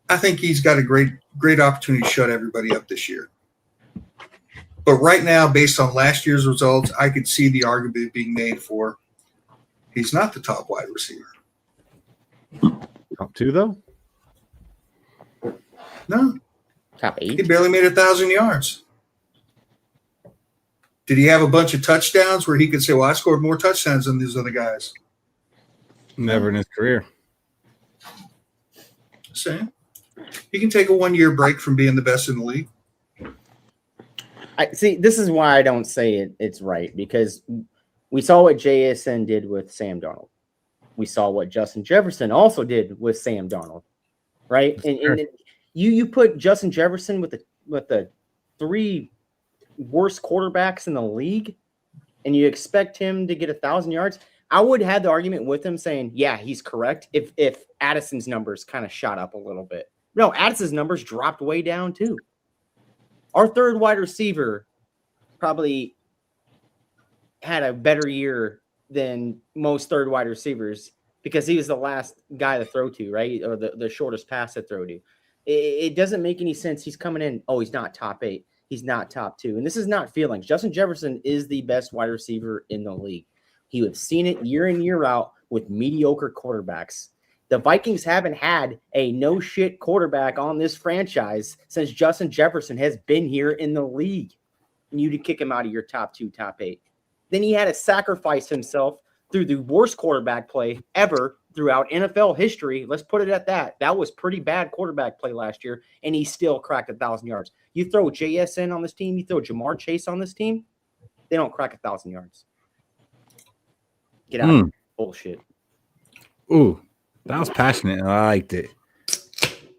I think he's got a great opportunity to shut everybody up this year. But right now, based on last year's results, I could see the argument being made for he's not the top wide receiver. Top 2, though? No. Top 8. He barely made 1,000 yards. Did he have a bunch of touchdowns where he could say, well, I scored more touchdowns than these other guys? Never in his career. Same. He can take a 1-year break from being the best in the league. I see. This is why I don't say it's right, because we saw what JSN did with Sam Darnold. We saw what Justin Jefferson also did with Sam Darnold, right? And you put Justin Jefferson with the 3 worst quarterbacks in the league, and you expect him to get 1,000 yards. I would have the argument with him saying, yeah, he's correct if Addison's numbers kind of shot up a little bit. No, Addison's numbers dropped way down too. Our third wide receiver probably had a better year than most third wide receivers because he was the last guy to throw to, right? Or the shortest pass to throw to. It doesn't make any sense. He's coming in. Oh, he's not top 8. He's not top 2. And this is not feelings. Justin Jefferson is the best wide receiver in the league. He would have seen it year in, year out with mediocre quarterbacks. The Vikings haven't had a no-shit quarterback on this franchise since Justin Jefferson has been here in the league. And you to kick him out of your top 2, top 8. Then he had to sacrifice himself through the worst quarterback play ever throughout NFL history. Let's put it at that. That was pretty bad quarterback play last year, and he still cracked 1,000 yards. You throw JSN on this team, you throw Jamar Chase on this team, they don't crack 1,000 yards. Get out of bullshit. Ooh, that was passionate. I liked it.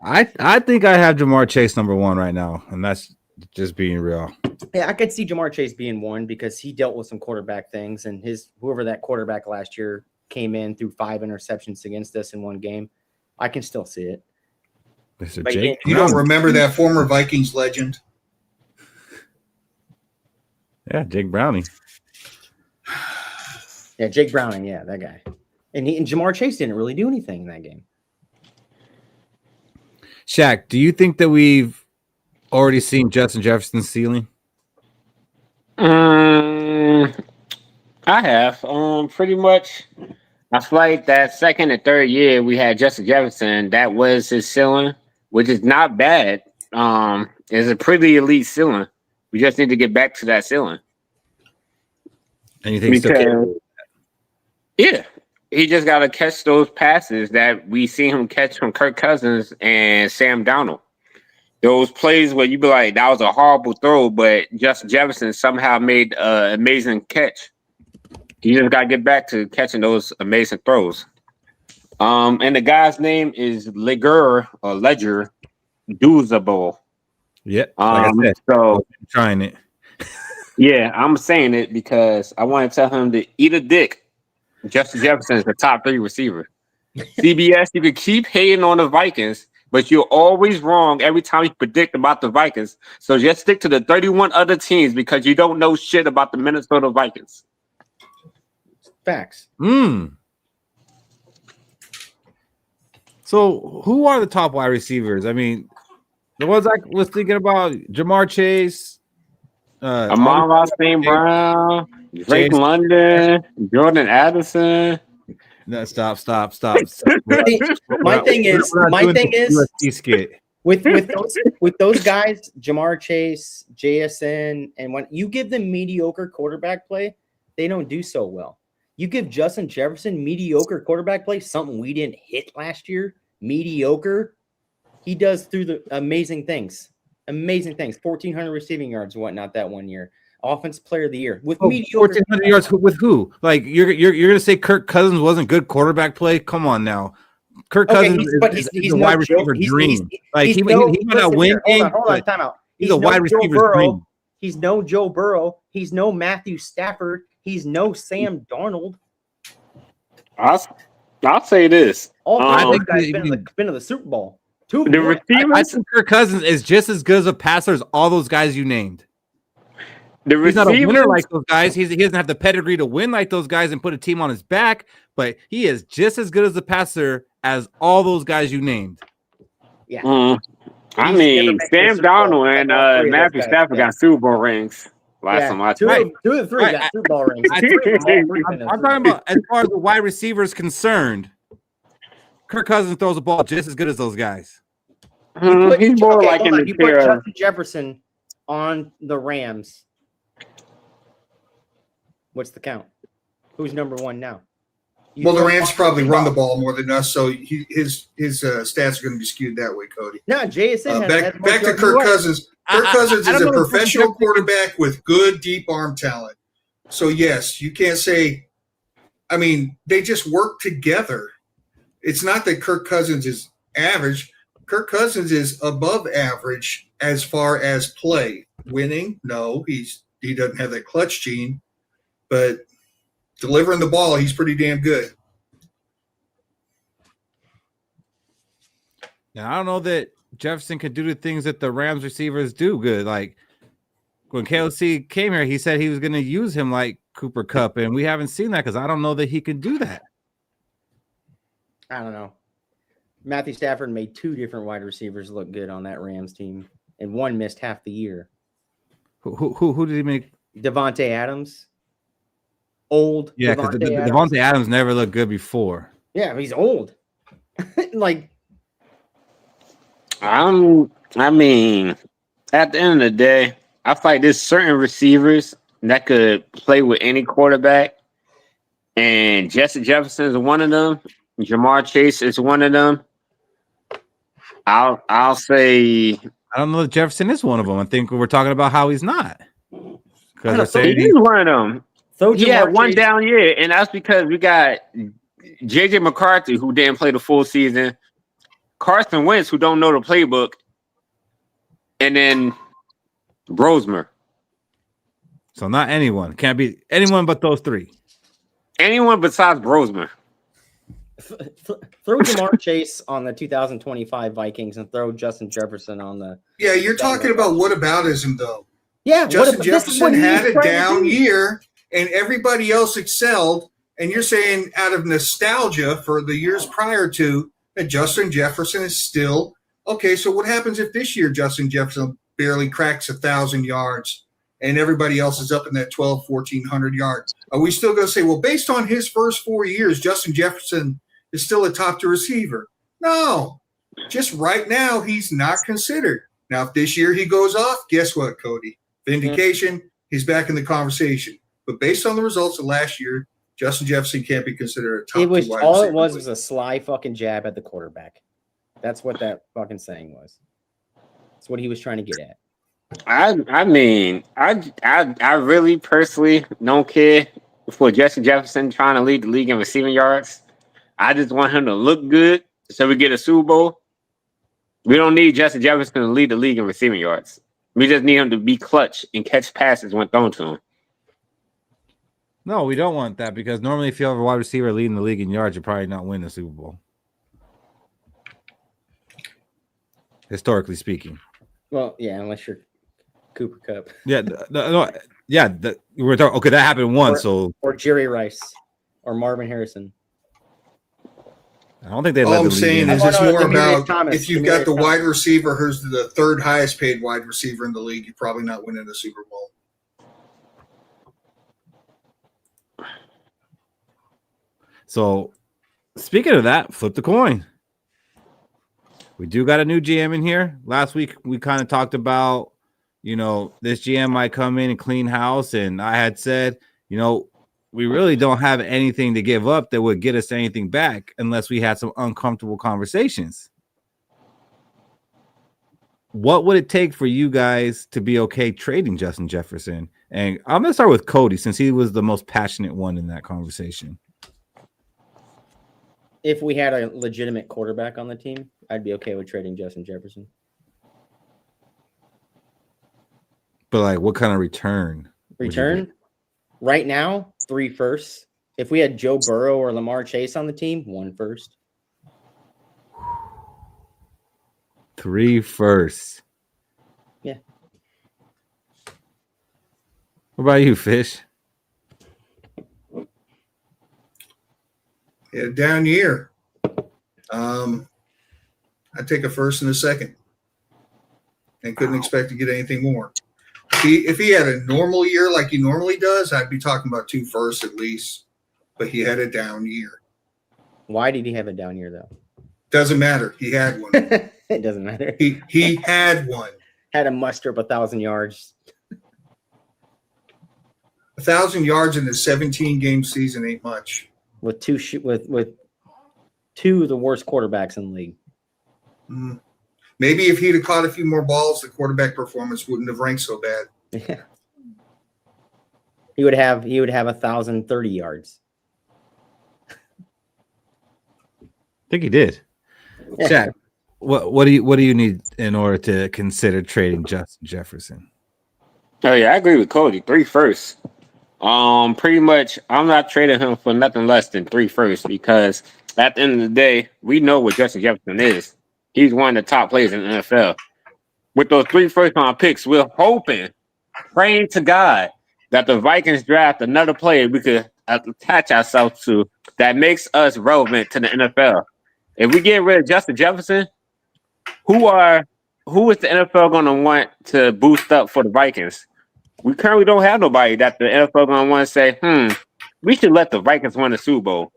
I think I have Jamar Chase number 1 right now, and that's just being real. Yeah, I could see Jamar Chase being 1 because he dealt with some quarterback things, and whoever that quarterback last year came in through 5 interceptions against us in one game. I can still see it. Mr. Jake, you don't remember that former Vikings legend? Yeah, Jake Browning. Yeah, Jake Browning. Yeah, that guy. And Jamar Chase didn't really do anything in that game. Shaq, do you think that we've already seen Justin Jefferson's ceiling? I have. Pretty much. I feel like that second and third year we had Justin Jefferson. That was his ceiling, which is not bad. It's a pretty elite ceiling. We just need to get back to that ceiling. And you think so? Yeah. He just got to catch those passes that we see him catch from Kirk Cousins and Sam Darnold. Those plays where you be like, that was a horrible throw, but Justin Jefferson somehow made an amazing catch. You just got to get back to catching those amazing throws. And the guy's name is Ledger Douzable. Yeah, like I said, so I'm trying it. Yeah, I'm saying it because I want to tell him to eat a dick. Justin Jefferson is the top 3 receiver. CBS, you can keep hating on the Vikings, but you're always wrong every time you predict about the Vikings. So just stick to the 31 other teams because you don't know shit about the Minnesota Vikings. Facts. So who are the top wide receivers? I mean, the ones I was thinking about, Jamar Chase, Amon-Ra St. Brown, Drake London, Jordan Addison. No, stop. My thing is, USC skit. with those guys, Jamar Chase, JSN, and when you give them mediocre quarterback play, they don't do so well. You give Justin Jefferson mediocre quarterback play, something we didn't hit last year, mediocre. He does through the amazing things. 1,400 receiving yards and whatnot that 1 year. Offense player of the year with mediocre 1,400 yards with who? Like you're gonna say Kirk Cousins wasn't good quarterback play? Come on now. Kirk Cousins is a wide receiver dream. He might not win games. Hold on, time out. He's a wide receiver dream. He's no Joe Burrow. He's no Matthew Stafford. He's no Sam Darnold. I'll say this. All those guys been to the Super Bowl. The receivers. I think Kirk Cousins is just as good as a passer as all those guys you named. He's not a winner like those guys. He doesn't have the pedigree to win like those guys and put a team on his back, but he is just as good as a passer as all those guys you named. Yeah. I mean, Sam Darnold and Matthew Stafford got Super Bowl rings. Last time I checked. 2 of 3 got Super Bowl rings. I'm talking about as far as the wide receiver is concerned. Kirk Cousins throws the ball just as good as those guys. He's more like in the you put Justin Jefferson on the Rams. What's the count? Who's number 1 now? Well, the Rams probably run the ball more than us, so his stats are going to be skewed that way, Cody. No, JSN back to Kirk Cousins. Kirk Cousins is a professional quarterback with good deep arm talent. So yes, you can't say. I mean, they just work together. It's not that Kirk Cousins is average. Kirk Cousins is above average as far as play. Winning, no, he doesn't have that clutch gene, but delivering the ball, he's pretty damn good. Now, I don't know that Jefferson could do the things that the Rams receivers do good. Like when KOC came here, he said he was going to use him like Cooper Kupp, and we haven't seen that because I don't know that he can do that. I don't know. Matthew Stafford made 2 different wide receivers look good on that Rams team, and one missed half the year. Who did he make? Devontae Adams. Old. Yeah, because Devontae Adams never looked good before. Yeah, he's old. Like, I mean, at the end of the day, I feel like there's certain receivers that could play with any quarterback, and Justin Jefferson is one of them. Jamar Chase is one of them. I'll say I don't know that Jefferson is one of them. I think we're talking about how he's not. Because he's one of them. He had one down year, and that's because we got JJ McCarthy, who didn't play the full season, Carson Wentz, who don't know the playbook, and then Rosemer. So not anyone. Can't be anyone but those 3. Anyone besides Rosemer. Throw Jamar Chase on the 2025 Vikings and throw Justin Jefferson on the. Yeah, you're talking about whataboutism, though. Yeah, Justin Jefferson had a down year, and everybody else excelled. And you're saying out of nostalgia for the years prior to that, Justin Jefferson is still okay. So what happens if this year Justin Jefferson barely cracks 1,000 yards and everybody else is up in that 1,400 yards? Are we still going to say, well, based on his first 4 years, Justin Jefferson is still a top 2 receiver? No, just right now he's not considered. Now, if this year he goes off, guess what, Cody? Vindication, he's back in the conversation. But based on the results of last year, Justin Jefferson can't be considered a top 2 wide receiver. All it was a sly fucking jab at the quarterback. That's what that fucking saying was. That's what he was trying to get at. I mean, I really personally don't care for Justin Jefferson trying to lead the league in receiving yards. I just want him to look good so we get a Super Bowl. We don't need Justin Jefferson to lead the league in receiving yards. We just need him to be clutch and catch passes when thrown to him. No, we don't want that because normally if you have a wide receiver leading the league in yards, you're probably not winning the Super Bowl. Historically speaking. Well, yeah, unless you're Cooper Kupp. Yeah, we're talking. Okay, that happened once. Or Jerry Rice or Marvin Harrison. I don't think they. All I'm saying is it's more about Thomas, if you've got the wide receiver who's the 3rd highest paid wide receiver in the league, you're probably not winning the Super Bowl. So, speaking of that, flip the coin. We do got a new GM in here. Last week we kind of talked about, this GM might come in and clean house, and I had said, we really don't have anything to give up that would get us anything back unless we had some uncomfortable conversations. What would it take for you guys to be okay trading Justin Jefferson? And I'm going to start with Cody since he was the most passionate one in that conversation. If we had a legitimate quarterback on the team, I'd be okay with trading Justin Jefferson. But like, what kind of return? Right now, 3 firsts. If we had Joe Burrow or Lamar Chase on the team, 1 first. 3 firsts. Yeah. What about you, Fish? Yeah, down year. I'd take a first and a second, and couldn't expect to get anything more. If he had a normal year like he normally does, I'd be talking about 2 firsts at least. But he had a down year. Why did he have a down year though? Doesn't matter. He had one. It doesn't matter. He had one. Had to muster up 1,000 yards. 1,000 yards in a 17-game season ain't much. With two of the worst quarterbacks in the league. Maybe if he'd have caught a few more balls, the quarterback performance wouldn't have ranked so bad. Yeah. He would have 1,030 yards. I think he did. Yeah. Shaq, what do you need in order to consider trading Justin Jefferson? Oh yeah, I agree with Cody. 3 firsts. Pretty much, I'm not trading him for nothing less than 3 firsts because at the end of the day, we know what Justin Jefferson is. He's one of the top players in the NFL. With those 3 first-round picks, we're hoping, praying to God that the Vikings draft another player we could attach ourselves to that makes us relevant to the NFL. If we get rid of Justin Jefferson, who is the NFL going to want to boost up for the Vikings? We currently don't have nobody that the NFL going to want to say, we should let the Vikings win the Super Bowl.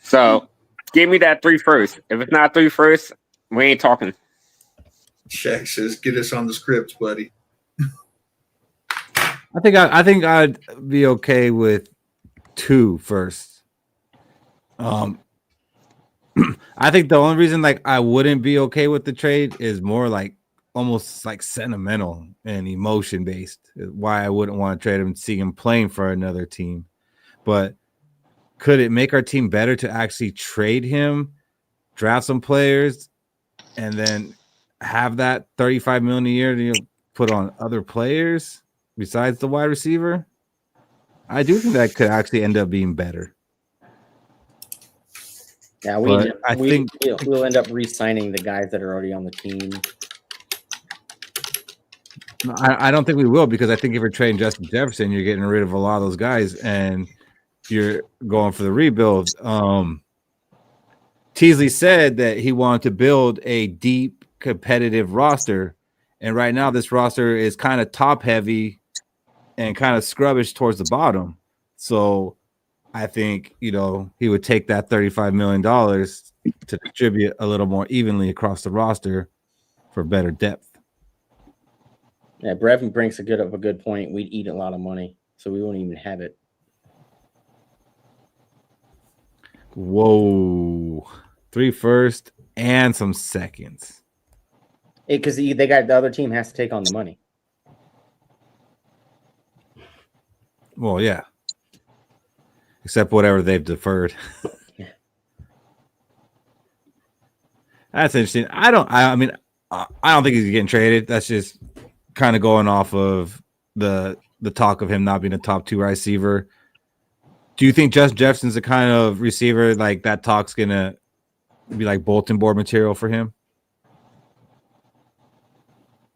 So, give me that 3 firsts. If it's not 3 firsts, we ain't talking. Shaq says, "Get us on the script, buddy." I think I'd be okay with 2 firsts. I think the only reason I wouldn't be okay with the trade is more almost sentimental and emotion based. Why I wouldn't want to trade him and see him playing for another team. But could it make our team better to actually trade him, draft some players, and then have that $35 million a year to put on other players besides the wide receiver? I do think that could actually end up being better. Yeah, we'll end up re-signing the guys that are already on the team. I don't think we will, because I think if you're trading Justin Jefferson, you're getting rid of a lot of those guys and you're going for the rebuild. Teasley said that he wanted to build a deep, competitive roster, and right now this roster is kind of top heavy and kind of scrubbish towards the bottom. So I think he would take that $35 million to distribute a little more evenly across the roster for better depth. Yeah, Brevin brings a good point. We'd eat a lot of money, so we won't even have it. Whoa, 3 firsts and some seconds. Because they got the other team has to take on the money. Well, yeah. Except whatever they've deferred. Yeah. That's interesting. I don't think he's getting traded. That's just kind of going off of the talk of him not being a top 2 receiver. Do you think Justin Jefferson's the kind of receiver that talk's gonna be like bulletin board material for him?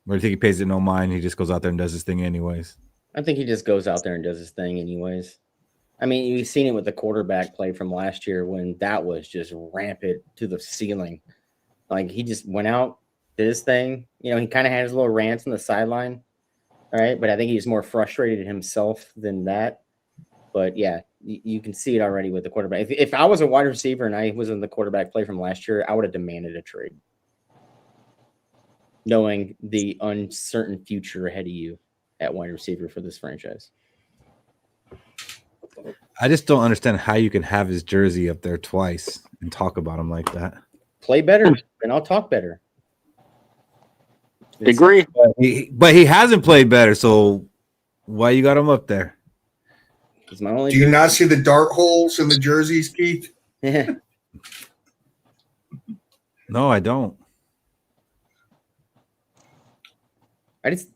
Or do you think he pays it no mind? He just goes out there and does his thing anyways? I think he just goes out there and does his thing anyways. I mean, you've seen it with the quarterback play from last year when that was just rampant to the ceiling. He just went out, did his thing. He kind of had his little rants on the sideline. All right. But I think he's more frustrated himself than that. But yeah, you can see it already with the quarterback. If I was a wide receiver and I was in the quarterback play from last year, I would have demanded a trade, knowing the uncertain future ahead of you at wide receiver for this franchise. I just don't understand how you can have his jersey up there twice and talk about him like that. Play better, and I'll talk better. Agree. But he hasn't played better, so why you got him up there? It's my only. Do you not see the dart holes in the jerseys, Keith? Yeah. No, I don't. I just.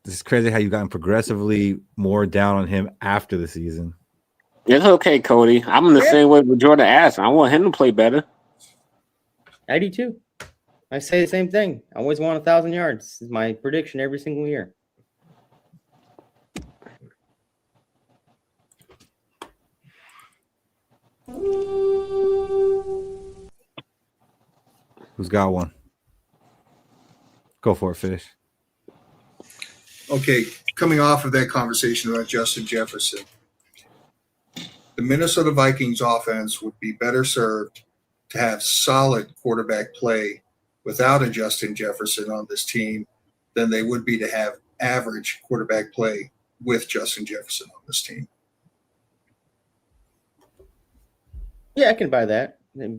It's crazy how you gotten progressively more down on him after the season. It's okay, Cody. I'm in the same way with Jordan Addison. I want him to play better. I do too. I say the same thing. I always want 1,000 yards. It's my prediction every single year. Who's got one? Go for it, Fish. Okay, coming off of that conversation about Justin Jefferson, the Minnesota Vikings offense would be better served to have solid quarterback play without a Justin Jefferson on this team than they would be to have average quarterback play with Justin Jefferson on this team. Yeah, I can buy that.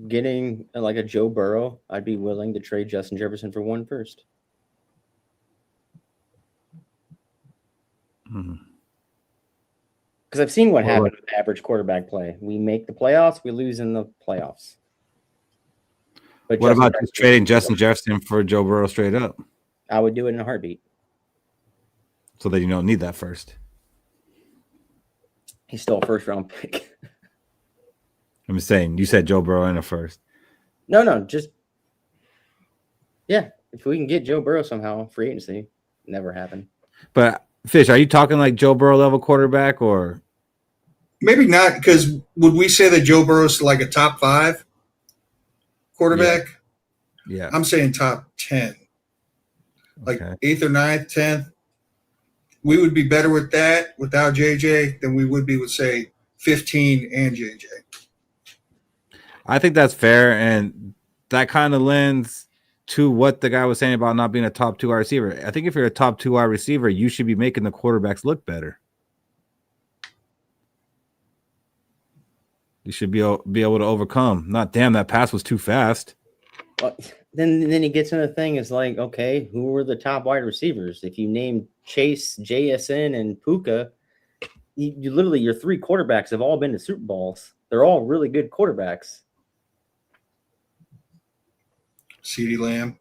Getting like a Joe Burrow, I'd be willing to trade Justin Jefferson for one first. Because I've seen what happened with average quarterback play. We make the playoffs, we lose in the playoffs. But what about just trading Justin Jefferson for Joe Burrow straight up? I would do it in a heartbeat. So that you don't need that first. He's still a first-round pick. I'm just saying, you said Joe Burrow in a first. No, just yeah. If we can get Joe Burrow somehow, free agency, never happened. But Fish, are you talking like Joe Burrow level quarterback or? Maybe not, because would we say that Joe Burrow's like a top 5 quarterback? Yeah. I'm saying top 10. Like Okay. 8th or 9th, 10th. We would be better with that without JJ than we would be with, say, 15 and JJ. I think that's fair, and that kind of lends to what the guy was saying about not being a top 2 wide receiver. I think if you're a top 2 wide receiver, you should be making the quarterbacks look better. You should be able to overcome. Not damn, that pass was too fast. Well, then he gets in the thing. Is like, okay, who were the top wide receivers? If you name Chase, JSN, and Puka, you literally your 3 quarterbacks have all been to Super Bowls. They're all really good quarterbacks. CeeDee Lamb.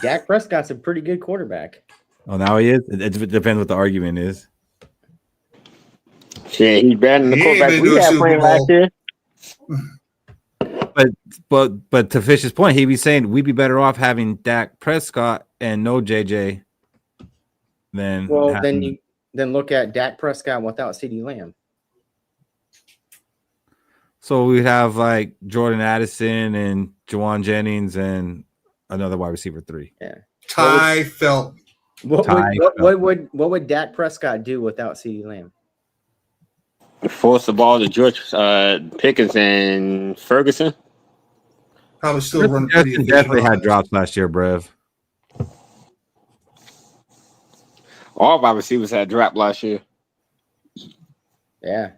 Dak Prescott's a pretty good quarterback. Oh, now he is? It depends what the argument is. Shit, he's better than the He ain't quarterback been we to a had Super playing Bowl. last year. But to Fish's point, he'd be saying we'd be better off having Dak Prescott and no JJ than then look at Dak Prescott without CeeDee Lamb. So we'd have like Jordan Addison and Juwan Jennings and another wide receiver 3. Yeah. Ty Felton. What would Dak Prescott do without CeeDee Lamb? Force the ball to George Pickens and Ferguson. Probably still running pretty Justin efficient. definitely had drops last year, Brev. All wide receivers had dropped last year. Yeah.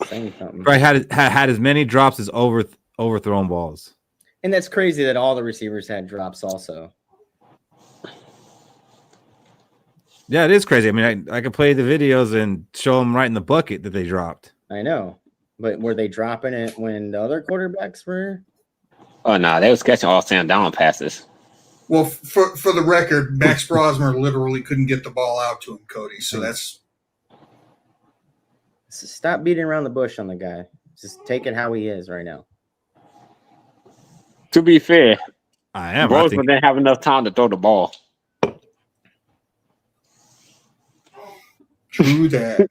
Saying something. Right, had as many drops as overthrown balls. And that's crazy that all the receivers had drops also. Yeah, it is crazy. I mean, I could play the videos and show them right in the bucket that they dropped. I know. But were they dropping it when the other quarterbacks were? Oh, no, they was catching all Sam down passes. Well, for the record, Max Brosmer literally couldn't get the ball out to him, Cody. So that's Stop beating around the bush on the guy. Just take it how he is right now. To be fair, I am. Brosman didn't have enough time to throw the ball. true that.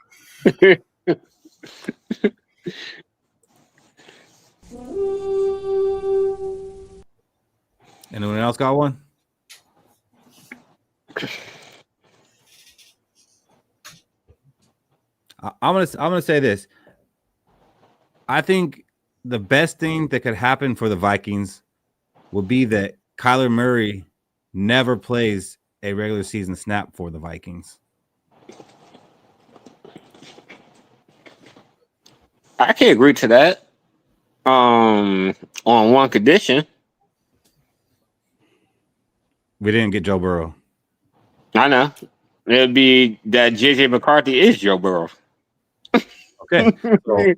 Anyone else got one? I'm gonna say this. I think the best thing that could happen for the Vikings will be that Kyler Murray never plays a regular season snap for the Vikings. I can agree to that. On one condition. We didn't get Joe Burrow. I know. It'd be that JJ McCarthy is Joe Burrow. Okay. So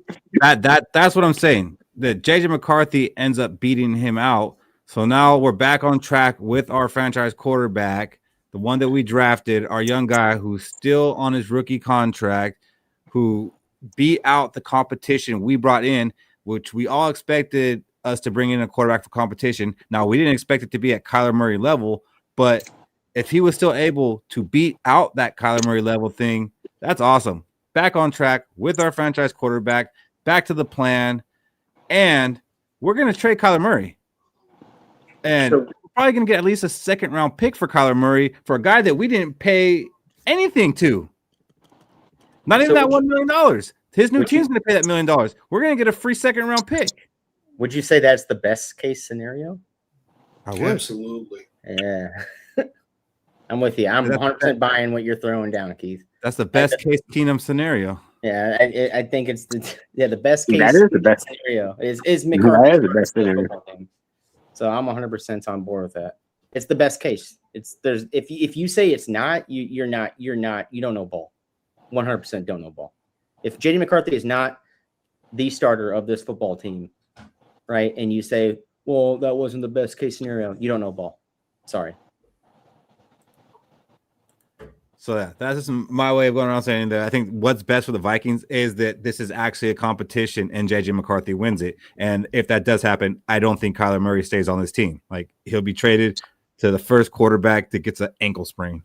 that's what I'm saying. That JJ McCarthy ends up beating him out. So now we're back on track with our franchise quarterback, the one that we drafted, our young guy who's still on his rookie contract, who beat out the competition we brought in, which we all expected us to bring in a quarterback for competition. Now, we didn't expect it to be at Kyler Murray level, but if he was still able to beat out that Kyler Murray level thing, that's awesome. Back on track with our franchise quarterback, back to the plan, and we're going to trade Kyler Murray. And we're probably going to get at least a second-round pick for Kyler Murray for a guy that we didn't pay anything to. Not even that $1 million. His new team's going to pay that $1 million. We're going to get a free second-round pick. Would you say that's the best case scenario? I would. Absolutely. Yeah. I'm with you. I'm 100% buying what you're throwing down, Keith. That's the best case Keenum scenario. Yeah, I think it's the best case. That is the best scenario. Is McCarthy. That is the best scenario. So I'm 100% on board with that. It's the best case. If you say it's not, you don't know ball. 100% don't know ball. If JD McCarthy is not the starter of this football team, right, and you say, well, that wasn't the best case scenario, you don't know ball. Sorry. So yeah, that's just my way of going around saying that I think what's best for the Vikings is that this is actually a competition and JJ McCarthy wins it. And if that does happen, I don't think Kyler Murray stays on this team. Like, he'll be traded to the first quarterback that gets an ankle sprain.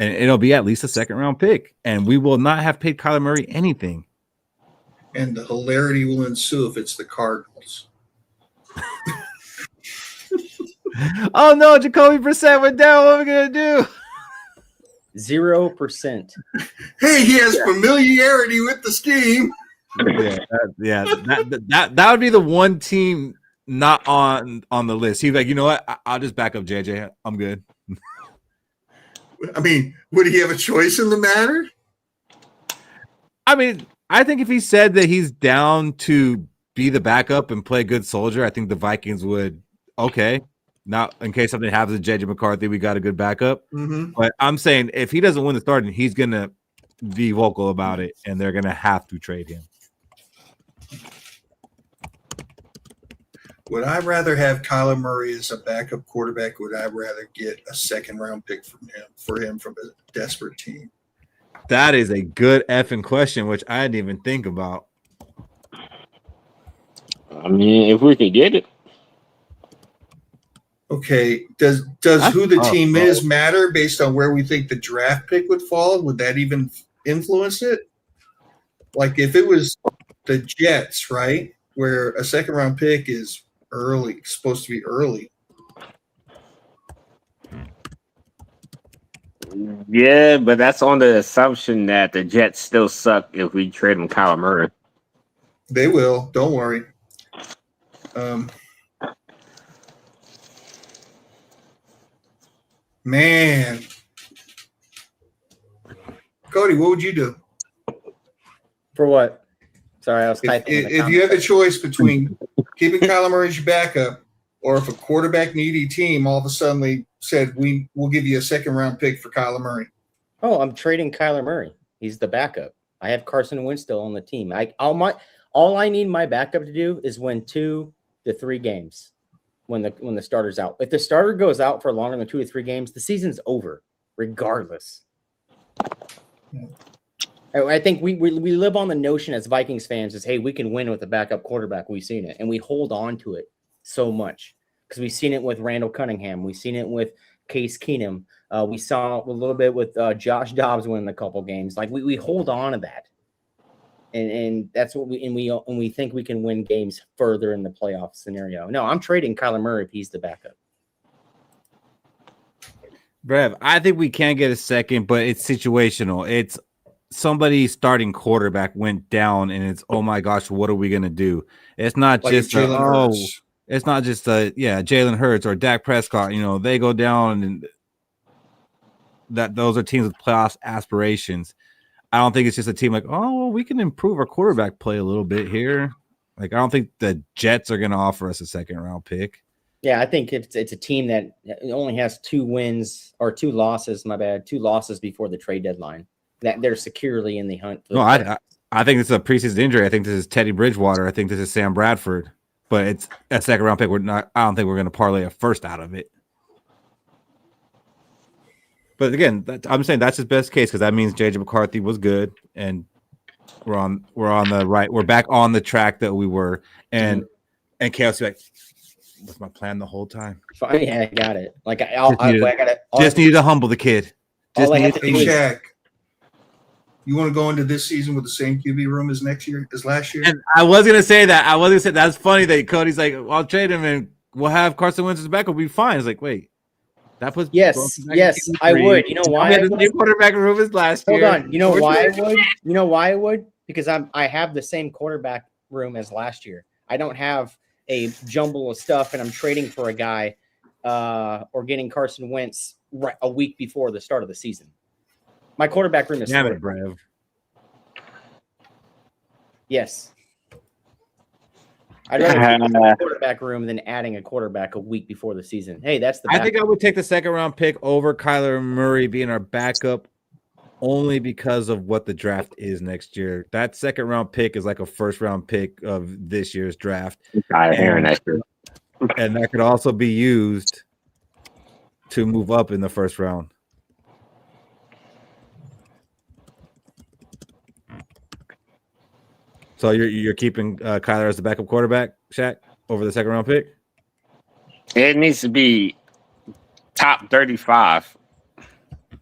And it'll be at least a second-round pick. And we will not have paid Kyler Murray anything. And the hilarity will ensue if it's the Cardinals. Oh no, Jacoby Brissett went down. What are we gonna do? 0%. Hey, he has familiarity with the scheme. That would be the one team not on the list. He's like, you know what? I'll just back up JJ. I'm good. I mean, would he have a choice in the matter? I mean, I think if he said that he's down to be the backup and play good soldier, I think the Vikings would, okay. Now, in case something happens to JJ McCarthy, we got a good backup. Mm-hmm. But I'm saying if he doesn't win the starting, he's going to be vocal about it, and they're going to have to trade him. Would I rather have Kyler Murray as a backup quarterback? Would I rather get a second-round pick from a desperate team? That is a good effing question, which I didn't even think about. I mean, if we could get it. Okay, does who the team is matter based on where we think the draft pick would fall? Would that even influence it? Like if it was the Jets, right, where a second-round pick is early, supposed to be early. Yeah, but that's on the assumption that the Jets still suck if we trade them Kyler Murray. They will. Don't worry. Man. Cody, what would you do? For what? Sorry, I was typing. If you had the choice between keeping Kyler Murray as your backup or if a quarterback needy team all of a sudden said, we'll give you a second-round pick for Kyler Murray. Oh, I'm trading Kyler Murray. He's the backup. I have Carson Wentz still on the team. All I need my backup to do is win 2 to 3 games when the starter's out. If the starter goes out for longer than 2 to 3 games, the season's over, regardless. Yeah. I think we live on the notion as Vikings fans is, hey, we can win with a backup quarterback. We've seen it, and we hold on to it so much because we've seen it with Randall Cunningham. We've seen it with Case Keenum. We saw a little bit with Josh Dobbs winning a couple games. Like we hold on to that, and that's what we think we can win games further in the playoff scenario. No, I'm trading Kyler Murray if he's the backup. Brev, I think we can get a second, but it's situational. It's somebody starting quarterback went down, and it's oh my gosh, what are we gonna do? It's not Like just Jalen Hurts. it's not just Jalen Hurts or Dak Prescott. You know, they go down, and that those are teams with playoff aspirations. I don't think it's just a team like, oh, well, we can improve our quarterback play a little bit here. Like, I don't think the Jets are going to offer us a second round pick. Yeah, I think it's a team that only has 2 losses. My bad, 2 losses before the trade deadline. That they're securely in the hunt. No, I think this is a preseason injury. I think this is Teddy Bridgewater. I think this is Sam Bradford. But it's a second round pick. I don't think we're going to parlay a first out of it. But again, I'm saying that's his best case because that means JJ McCarthy was good, and we're on the right. We're back on the track that we were, and KFC like, what's my plan the whole time? Yeah, I got it. Like just needed to humble the kid. Just Hey, Shaq, you want to go into this season with the same QB room as last year? And I was gonna say that. I was gonna say that's funny that Cody's like, well, I'll trade him and we'll have Carson Wentz as back. We'll be fine. It's like, wait. That puts yes, I would. You know why? The quarterback room is last year. Hold on. You know why I would? You know why I would? Because I have the same quarterback room as last year. I don't have a jumble of stuff, and I'm trading for a guy or getting Carson Wentz a week before the start of the season. My quarterback room is. Damn it, Brev. Yes. I'd rather have a quarterback room than adding a quarterback a week before the season. Hey, that's the backup. I think I would take the second round pick over Kyler Murray being our backup only because of what the draft is next year. That second round pick is like a first round pick of this year's draft. And that could also be used to move up in the first round. So you're keeping Kyler as the backup quarterback, Shaq, over the second round pick? It needs to be top 35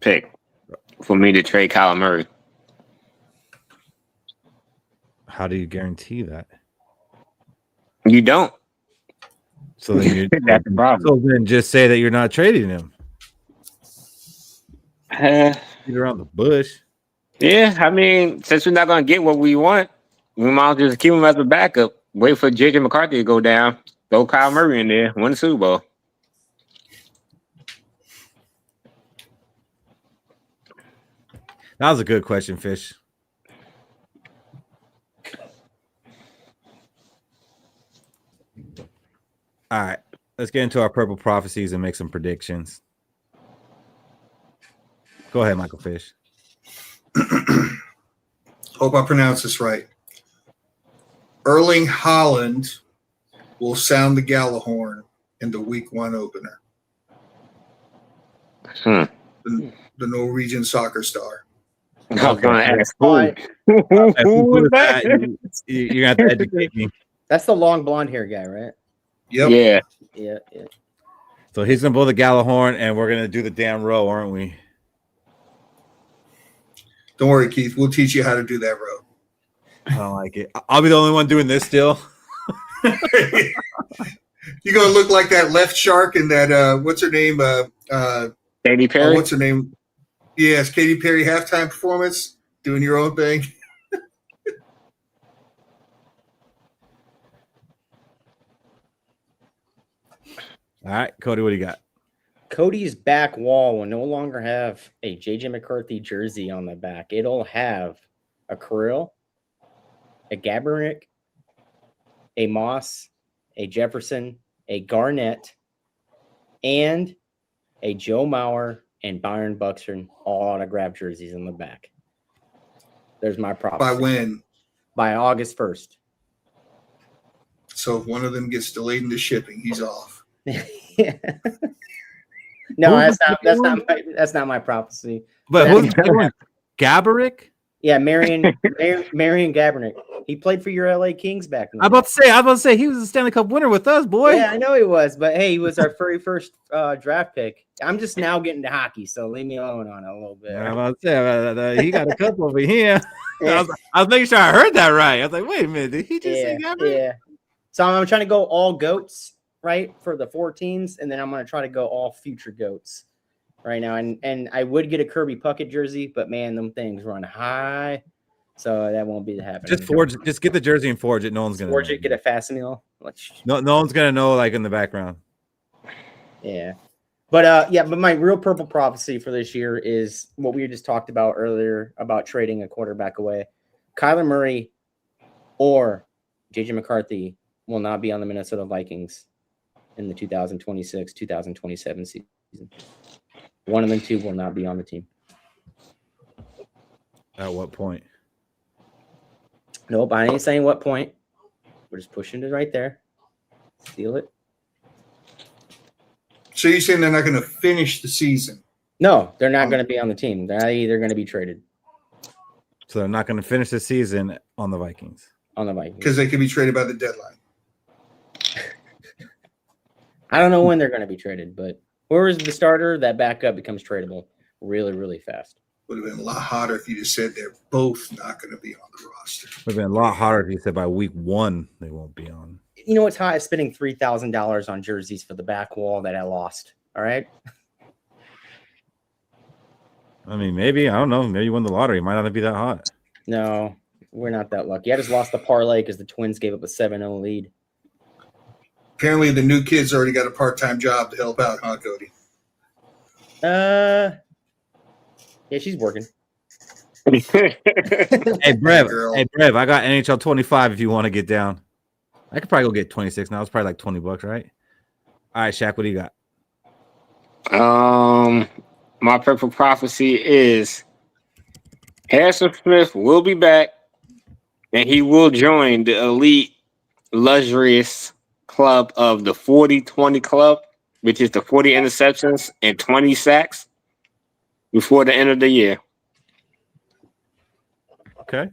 pick for me to trade Kyler Murray. How do you guarantee that? You don't. So then that's the problem. So then just say that you're not trading him. Get around the bush. Yeah, I mean, since we're not going to get what we want, we might just keep him as a backup. Wait for JJ McCarthy to go down. Throw Kyle Murray in there. Win the Super Bowl. That was a good question, Fish. All right. Let's get into our purple prophecies and make some predictions. Go ahead, Michael Fish. Hope I pronounce this right. Erling Haaland will sound the Gjallarhorn in the Week 1 opener. The Norwegian soccer star. I was going to ask who. You're going to have to educate me. That's the long blonde hair guy, right? Yep. Yeah. So he's going to blow the Gjallarhorn, and we're going to do the damn row, aren't we? Don't worry, Keith. We'll teach you how to do that row. I don't like it. I'll be the only one doing this still. You're going to look like that left shark in that, what's her name? Katy Perry? What's her name? Yes, Katy Perry halftime performance, doing your own thing. All right, Cody, what do you got? Cody's back wall will no longer have a JJ McCarthy jersey on the back. It'll have a Krill, a Gabrick, a Moss, a Jefferson, a Garnett, and a Joe Mauer and Byron Buxton all autographed jerseys in the back. There's my prophecy. By when? By August 1st. So if one of them gets delayed in the shipping, he's off. No, that's not my prophecy. But who's Gabrick? Yeah, Marion Gabrick. He played for your LA Kings back then. I'm about to say he was a Stanley Cup winner with us, boy. Yeah, I know he was, but hey, he was our very first draft pick. I'm just now getting to hockey, so leave me alone on it a little bit. I'm about to say he got a cup over here. I was making sure I heard that right. I was like, wait a minute, did he just say Gabrick? Yeah. So I'm trying to go all goats, right, for the 4 teams, and then I'm going to try to go all future goats. right now, and I would get a Kirby Puckett jersey, but man, them things run high, so that won't be happening. Just get the jersey and forge it. No one's gonna forge it. Get a facsimile. No one's gonna know, like, in the background. Yeah. But my real purple prophecy for this year is what we just talked about earlier about trading a quarterback away. Kyler Murray or JJ McCarthy will not be on the Minnesota Vikings in the 2026-2027 season. One of them two will not be on the team. At what point? Nope, I ain't saying what point. We're just pushing it right there. Steal it. So you're saying they're not going to finish the season? No, they're not going to be on the team. They're either going to be traded. So they're not going to finish the season on the Vikings. On the Vikings. Because they can be traded by the deadline. I don't know when they're going to be traded, but whoever's the starter, that backup becomes tradable really, really fast. Would have been a lot hotter if you just said they're both not going to be on the roster. Would have been a lot hotter if you said by week 1 they won't be on. You know what's hot is spending $3,000 on jerseys for the back wall that I lost. All right. I mean, maybe, I don't know. Maybe you won the lottery. It might not be that hot. No, we're not that lucky. I just lost the parlay because the Twins gave up a 7-0 lead. Apparently, the new kid's already got a part-time job to help out, huh, Cody? Yeah, she's working. Hey, Brev, I got NHL 25 if you want to get down. I could probably go get 26 now. It's probably like $20, right? All right, Shaq, what do you got? My purple prophecy is Harrison Smith will be back, and he will join the elite, luxurious club of the 40-20 club, which is the 40 interceptions and 20 sacks before the end of the year. Okay.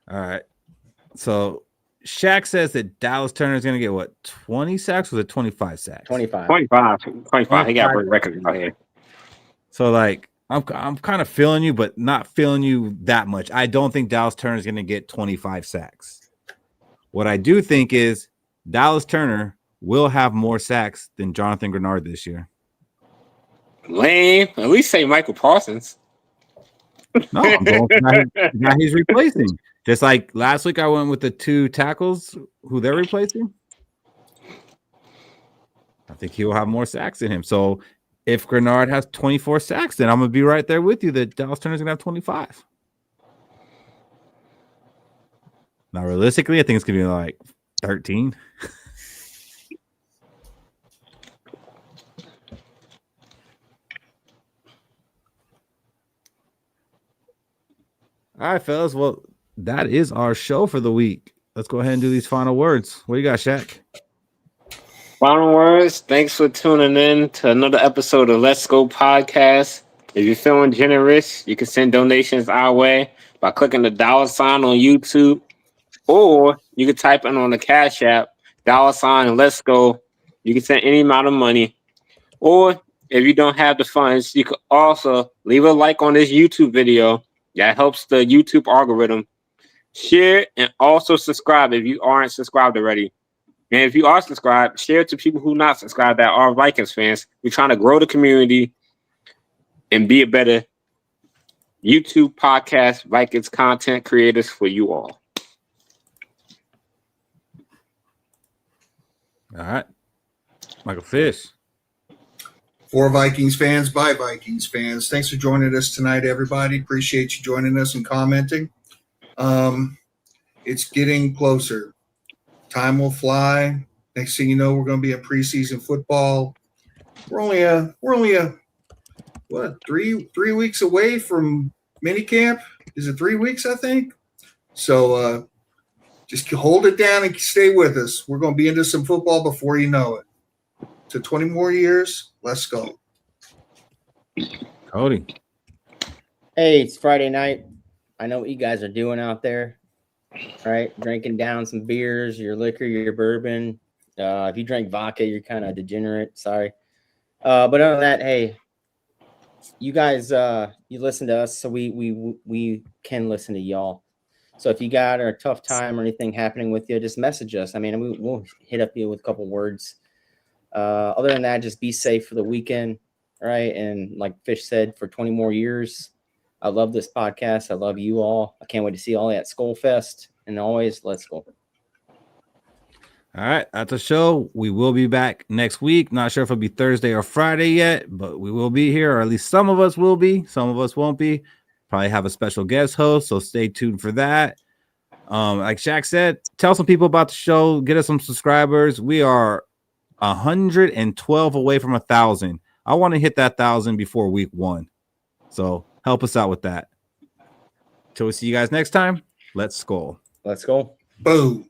All right. So Shaq says that Dallas Turner is going to get what, 20 sacks or was it 25 sacks? 25. 25. He got a great record out here. So, like, I'm kind of feeling you, but not feeling you that much. I don't think Dallas Turner is going to get 25 sacks. What I do think is Dallas Turner will have more sacks than Jonathan Grenard this year. Lame. At least say Michael Parsons. No, I'm going for the guy he's replacing. Just like last week, I went with the 2 tackles who they're replacing. I think he will have more sacks than him. So if Grenard has 24 sacks, then I'm going to be right there with you that Dallas Turner's going to have 25. Now, realistically, I think it's going to be like 13. All right, fellas. Well, that is our show for the week. Let's go ahead and do these final words. What do you got, Shaq? Final words. Thanks for tuning in to another episode of Let's Go Podcast. If you're feeling generous, you can send donations our way by clicking the $ on YouTube, or you can type in on the Cash App, $ Let's Go. You can send any amount of money. Or if you don't have the funds, you can also leave a like on this YouTube video. That helps the YouTube algorithm. Share and also subscribe if you aren't subscribed already. And if you are subscribed, share it to people who not subscribed that are Vikings fans. We're trying to grow the community and be a better YouTube podcast Vikings content creators for you all. All right. Michael Fish. For Vikings fans, by Vikings fans. Thanks for joining us tonight, everybody. Appreciate you joining us and commenting. It's getting closer. Time will fly. Next thing you know, we're going to be in preseason football. We're only what, three weeks away from minicamp? Is it 3 weeks, I think? So just hold it down and stay with us. We're going to be into some football before you know it. To 20 more years, let's go. Cody. Hey, it's Friday night. I know what you guys are doing out there, right? Drinking down some beers, your liquor, your bourbon. If you drink vodka, you're kind of degenerate. Sorry. But other than that, hey, you guys, you listen to us, so we can listen to y'all. So if you got a tough time or anything happening with you, just message us. I mean, we'll hit up you with a couple words. Other than that, just be safe for the weekend, right? And like Fish said, for 20 more years, I love this podcast. I love you all. I can't wait to see all at Skol Fest. And always, let's go. All right, that's the show. We will be back next week. Not sure if it'll be Thursday or Friday yet, but we will be here, or at least some of us will be. Some of us won't be. Probably have a special guest host, so stay tuned for that. Like Shaq said, tell some people about the show. Get us some subscribers. We are 112 away from 1,000. I want to hit that 1,000 before week 1. So help us out with that. Till we see you guys next time. Let's Skol. Let's go. Boom.